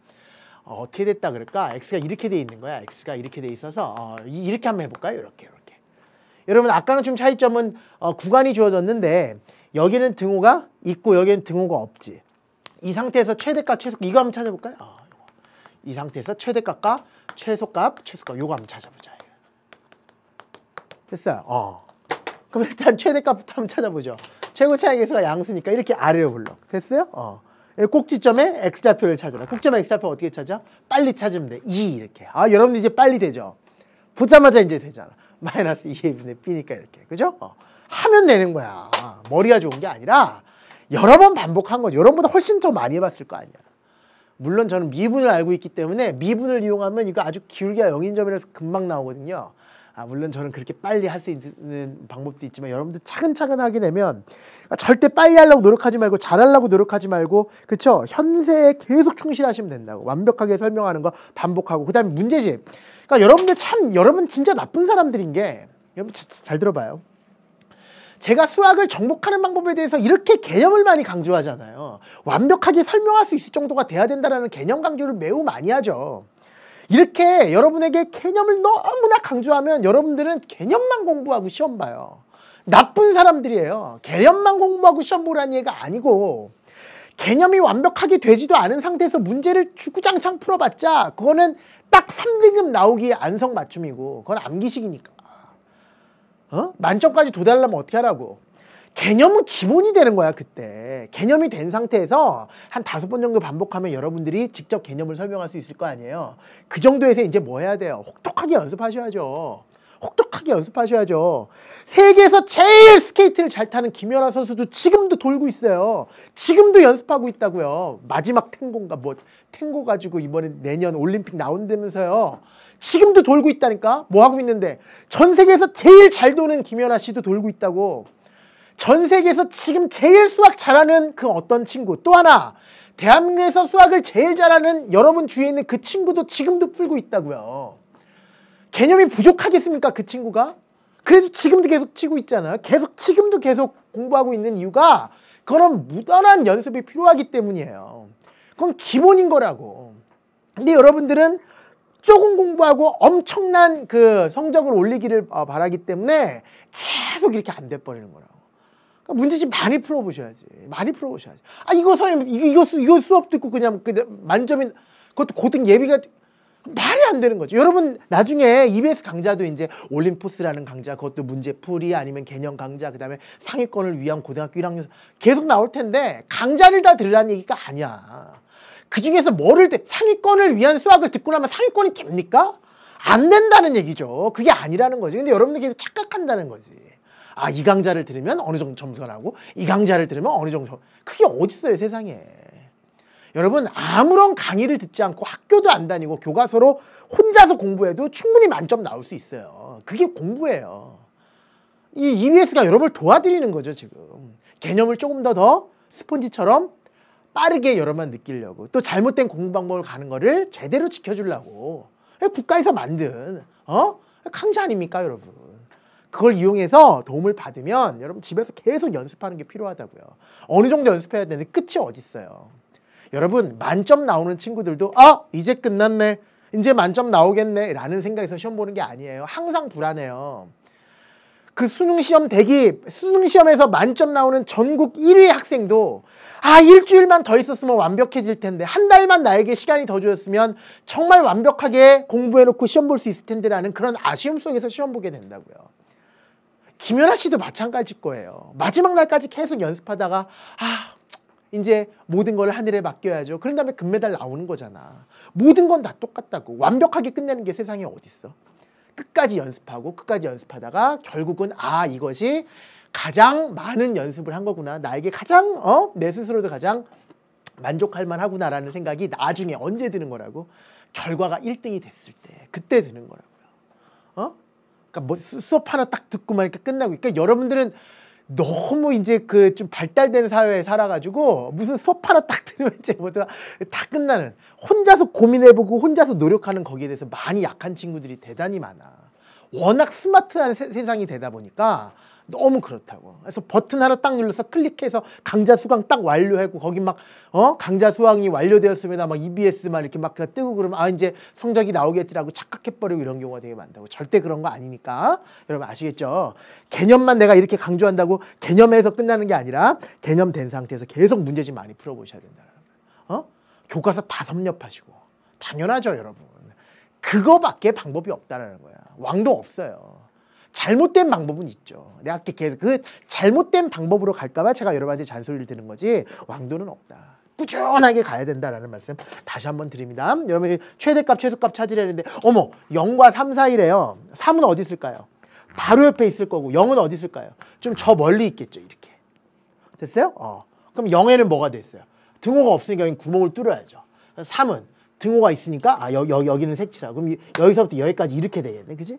어떻게 됐다 그럴까? x가 이렇게 돼 있는 거야. x가 이렇게 돼 있어서 이렇게 한번 해볼까요? 이렇게. 여러분 아까는 좀 차이점은 구간이 주어졌는데 여기는 등호가 있고 여기는 등호가 없지. 이 상태에서 최대값, 최소값 이거 한번 찾아볼까요? 이 상태에서 최대값과 최소값 요거 한번 찾아보자. 됐어요. 그럼 일단 최대값부터 한번 찾아보죠. 최고 차이계수가 양수니까 이렇게 아래로 불러. 됐어요? 꼭지점에 x좌표를 찾아라. 꼭지점에 x좌표 어떻게 찾아? 빨리 찾으면 돼. 2 이렇게. 여러분들 이제 빨리 되죠. 보자마자 이제 되잖아. 마이너스 2의 분의 b니까 이렇게. 그죠? 하면 되는 거야. 머리가 좋은 게 아니라 여러 번 반복한 거죠. 여러분보다 훨씬 더 많이 해봤을 거 아니야. 물론 저는 미분을 알고 있기 때문에 미분을 이용하면 이거 아주 기울기가 0인점이라서 금방 나오거든요. 물론 저는 그렇게 빨리 할 수 있는 방법도 있지만 여러분들 차근차근 하게 되면 절대 빨리 하려고 노력하지 말고 잘하려고 노력하지 말고 그쵸? 현세에 계속 충실하시면 된다고. 완벽하게 설명하는 거 반복하고 그 다음에 문제집. 그러니까 여러분 진짜 나쁜 사람들인 게 여러분 잘 들어봐요. 제가 수학을 정복하는 방법에 대해서 이렇게 개념을 많이 강조하잖아요. 완벽하게 설명할 수 있을 정도가 돼야 된다는 개념 강조를 매우 많이 하죠. 이렇게 여러분에게 개념을 너무나 강조하면 여러분들은 개념만 공부하고 시험 봐요. 나쁜 사람들이에요. 개념만 공부하고 시험 보라는 얘기가 아니고 개념이 완벽하게 되지도 않은 상태에서 문제를 주구장창 풀어봤자 그거는 딱 3등급 나오기 안성맞춤이고 그건 암기식이니까. 만점까지 도달하려면 어떻게 하라고. 개념은 기본이 되는 거야 그때. 개념이 된 상태에서 한 5번 정도 반복하면 여러분들이 직접 개념을 설명할 수 있을 거 아니에요. 그 정도에서 이제 뭐 해야 돼요? 혹독하게 연습하셔야죠. 혹독하게 연습하셔야죠. 세계에서 제일 스케이트를 잘 타는 김연아 선수도 지금도 돌고 있어요. 지금도 연습하고 있다고요. 마지막 탱고인가 탱고 가지고 이번에 내년 올림픽 나온다면서요. 지금도 돌고 있다니까. 뭐 하고 있는데 전 세계에서 제일 잘 도는 김연아 씨도 돌고 있다고. 전 세계에서 지금 제일 수학 잘하는 그 어떤 친구 또 하나 대한민국에서 수학을 제일 잘하는 여러분 주위에 있는 그 친구도 지금도 풀고 있다고요. 개념이 부족하겠습니까 그 친구가? 그래도 지금도 계속 치고 있잖아요. 지금도 계속 공부하고 있는 이유가 그거는 무던한 연습이 필요하기 때문이에요. 그건 기본인 거라고. 근데 여러분들은 조금 공부하고 엄청난 그 성적을 올리기를 바라기 때문에 계속 이렇게 안 돼버리는 거라고. 문제집 많이 풀어보셔야지. 많이 풀어보셔야지. 이거 선생님, 이거 수업 듣고 그냥 만점인, 그것도 고등 예비가 말이 안 되는 거죠. 여러분, 나중에 EBS 강좌도 이제 올림포스라는 강좌, 그것도 문제풀이 아니면 개념 강좌, 그 다음에 상위권을 위한 고등학교 1학년 계속 나올 텐데, 강좌를 다 들으라는 얘기가 아니야. 그 중에서 상위권을 위한 수학을 듣고 나면 상위권이 됩니까? 안 된다는 얘기죠. 그게 아니라는 거지. 근데 여러분들 계속 착각한다는 거지. 이 강좌를 들으면 어느 정도 점수가 나오고 이 강좌를 들으면 어느 정도 그게 어딨어요 세상에. 여러분 아무런 강의를 듣지 않고 학교도 안 다니고 교과서로 혼자서 공부해도 충분히 만점 나올 수 있어요. 그게 공부예요. 이 EBS가 여러분을 도와드리는 거죠, 지금. 개념을 조금 더 스폰지처럼 빠르게 여러분만 느끼려고. 또 잘못된 공부 방법을 가는 거를 제대로 지켜주려고. 국가에서 만든, 강좌 아닙니까, 여러분? 그걸 이용해서 도움을 받으면 여러분 집에서 계속 연습하는 게 필요하다고요. 어느 정도 연습해야 되는데 끝이 어딨어요. 여러분 만점 나오는 친구들도 이제 끝났네. 이제 만점 나오겠네. 라는 생각에서 시험 보는 게 아니에요. 항상 불안해요. 그 수능시험에서 만점 나오는 전국 1위 학생도 일주일만 더 있었으면 완벽해질 텐데 한 달만 나에게 시간이 더 주었으면 정말 완벽하게 공부해놓고 시험 볼 수 있을 텐데 라는 그런 아쉬움 속에서 시험 보게 된다고요. 김연아 씨도 마찬가지일 거예요. 마지막 날까지 계속 연습하다가 이제 모든 걸 하늘에 맡겨야죠. 그런 다음에 금메달 나오는 거잖아. 모든 건 다 똑같다고. 완벽하게 끝내는 게 세상에 어딨어. 끝까지 연습하고 끝까지 연습하다가 결국은 이것이 가장 많은 연습을 한 거구나. 나에게 가장 내 스스로도 가장 만족할 만하구나라는 생각이 나중에 언제 드는 거라고? 결과가 1등이 됐을 때 그때 드는 거라고요. 그러니까 뭐 수업 하나 딱 듣고만 이렇게 끝나고. 그러니까 여러분들은 너무 이제 그 좀 발달된 사회에 살아가지고 무슨 수업 하나 딱 들으면 이제 뭐다 다 끝나는, 혼자서 고민해보고 혼자서 노력하는 거기에 대해서 많이 약한 친구들이 대단히 많아. 워낙 스마트한 세상이 되다 보니까 너무 그렇다고. 그래서 버튼 하나 딱 눌러서 클릭해서 강좌 수강 딱 완료하고 거기 막 강좌 수강이 완료되었으면 막 EBS 막 이렇게 막 뜨고 그러면 이제 성적이 나오겠지라고 착각해버리고 이런 경우가 되게 많다고. 절대 그런 거 아니니까 여러분 아시겠죠? 개념만 내가 이렇게 강조한다고 개념에서 끝나는 게 아니라 개념 된 상태에서 계속 문제집 많이 풀어보셔야 된다는 거예요. 교과서 다 섭렵하시고. 당연하죠, 여러분. 그거밖에 방법이 없다는 거야. 왕도 없어요. 잘못된 방법은 있죠. 내가 계속 그 잘못된 방법으로 갈까봐 제가 여러분한테 잔소리를 드는 거지 왕도는 없다. 꾸준하게 가야 된다라는 말씀 다시 한번 드립니다. 여러분 최대값 최소값 찾으려는데 0과 3 사이래요. 3은 어디 있을까요? 바로 옆에 있을 거고 0은 어디 있을까요? 좀 저 멀리 있겠죠. 이렇게. 됐어요? 그럼 0에는 뭐가 됐어요? 등호가 없으니까 여기 구멍을 뚫어야죠. 3은 등호가 있으니까 여기는 색칠하고 그럼 여기서부터 여기까지 이렇게 되겠네. 그지?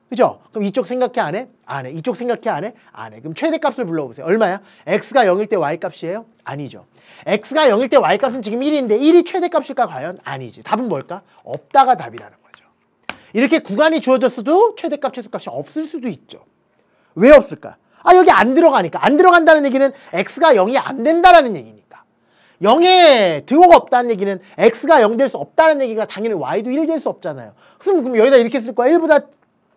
그죠? 그럼 이쪽 생각해 안 해? 안 해. 이쪽 생각해 안 해? 안 해. 그럼 최대값을 불러보세요. 얼마야? x가 0일 때 y값이에요? 아니죠. x가 0일 때 y값은 지금 1인데 1이 최대값일까 과연? 아니지. 답은 뭘까? 없다가 답이라는 거죠. 이렇게 구간이 주어졌어도 최대값, 최소값이 없을 수도 있죠. 왜 없을까? 여기 안 들어가니까. 안 들어간다는 얘기는 x가 0이 안 된다라는 얘기니까. 0에 등호가 없다는 얘기는 x가 0 될 수 없다는 얘기가 당연히 y도 1 될 수 없잖아요. 그럼 여기다 이렇게 쓸 거야. 1보다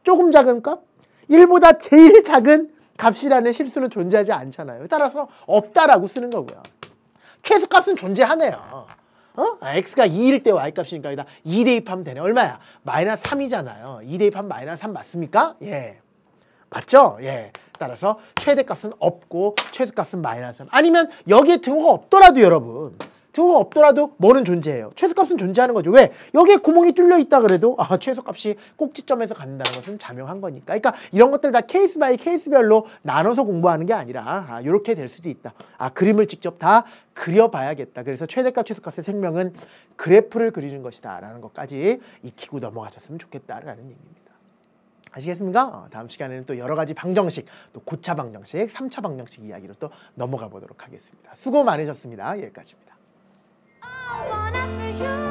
조금 작은 값? 1보다 제일 작은 값이라는 실수는 존재하지 않잖아요. 따라서 없다라고 쓰는 거고요. 최소값은 존재하네요. x가 2일 때 y값이니까 여기다 2 대입하면 되네. 얼마야? 마이너스 3이잖아요. 2 대입하면 마이너스 3 맞습니까? 예. 맞죠? 예. 따라서 최대값은 없고 최소값은 마이너스 3. 아니면 여기에 등호가 없더라도 여러분. 등호가 없더라도 뭐는 존재해요? 최소값은 존재하는 거죠. 왜? 여기에 구멍이 뚫려 있다 그래도 최소값이 꼭지점에서 간다는 것은 자명한 거니까. 그러니까 이런 것들 다 케이스 바이 케이스별로 나눠서 공부하는 게 아니라 이렇게 될 수도 있다. 그림을 직접 다 그려봐야겠다. 그래서 최대값, 최소값의 생명은 그래프를 그리는 것이다 라는 것까지 익히고 넘어가셨으면 좋겠다라는 얘기입니다. 아시겠습니까? 다음 시간에는 또 여러 가지 방정식, 또 고차 방정식, 3차 방정식 이야기로 또 넘어가 보도록 하겠습니다. 수고 많으셨습니다. 여기까지입니다. I wanna see you.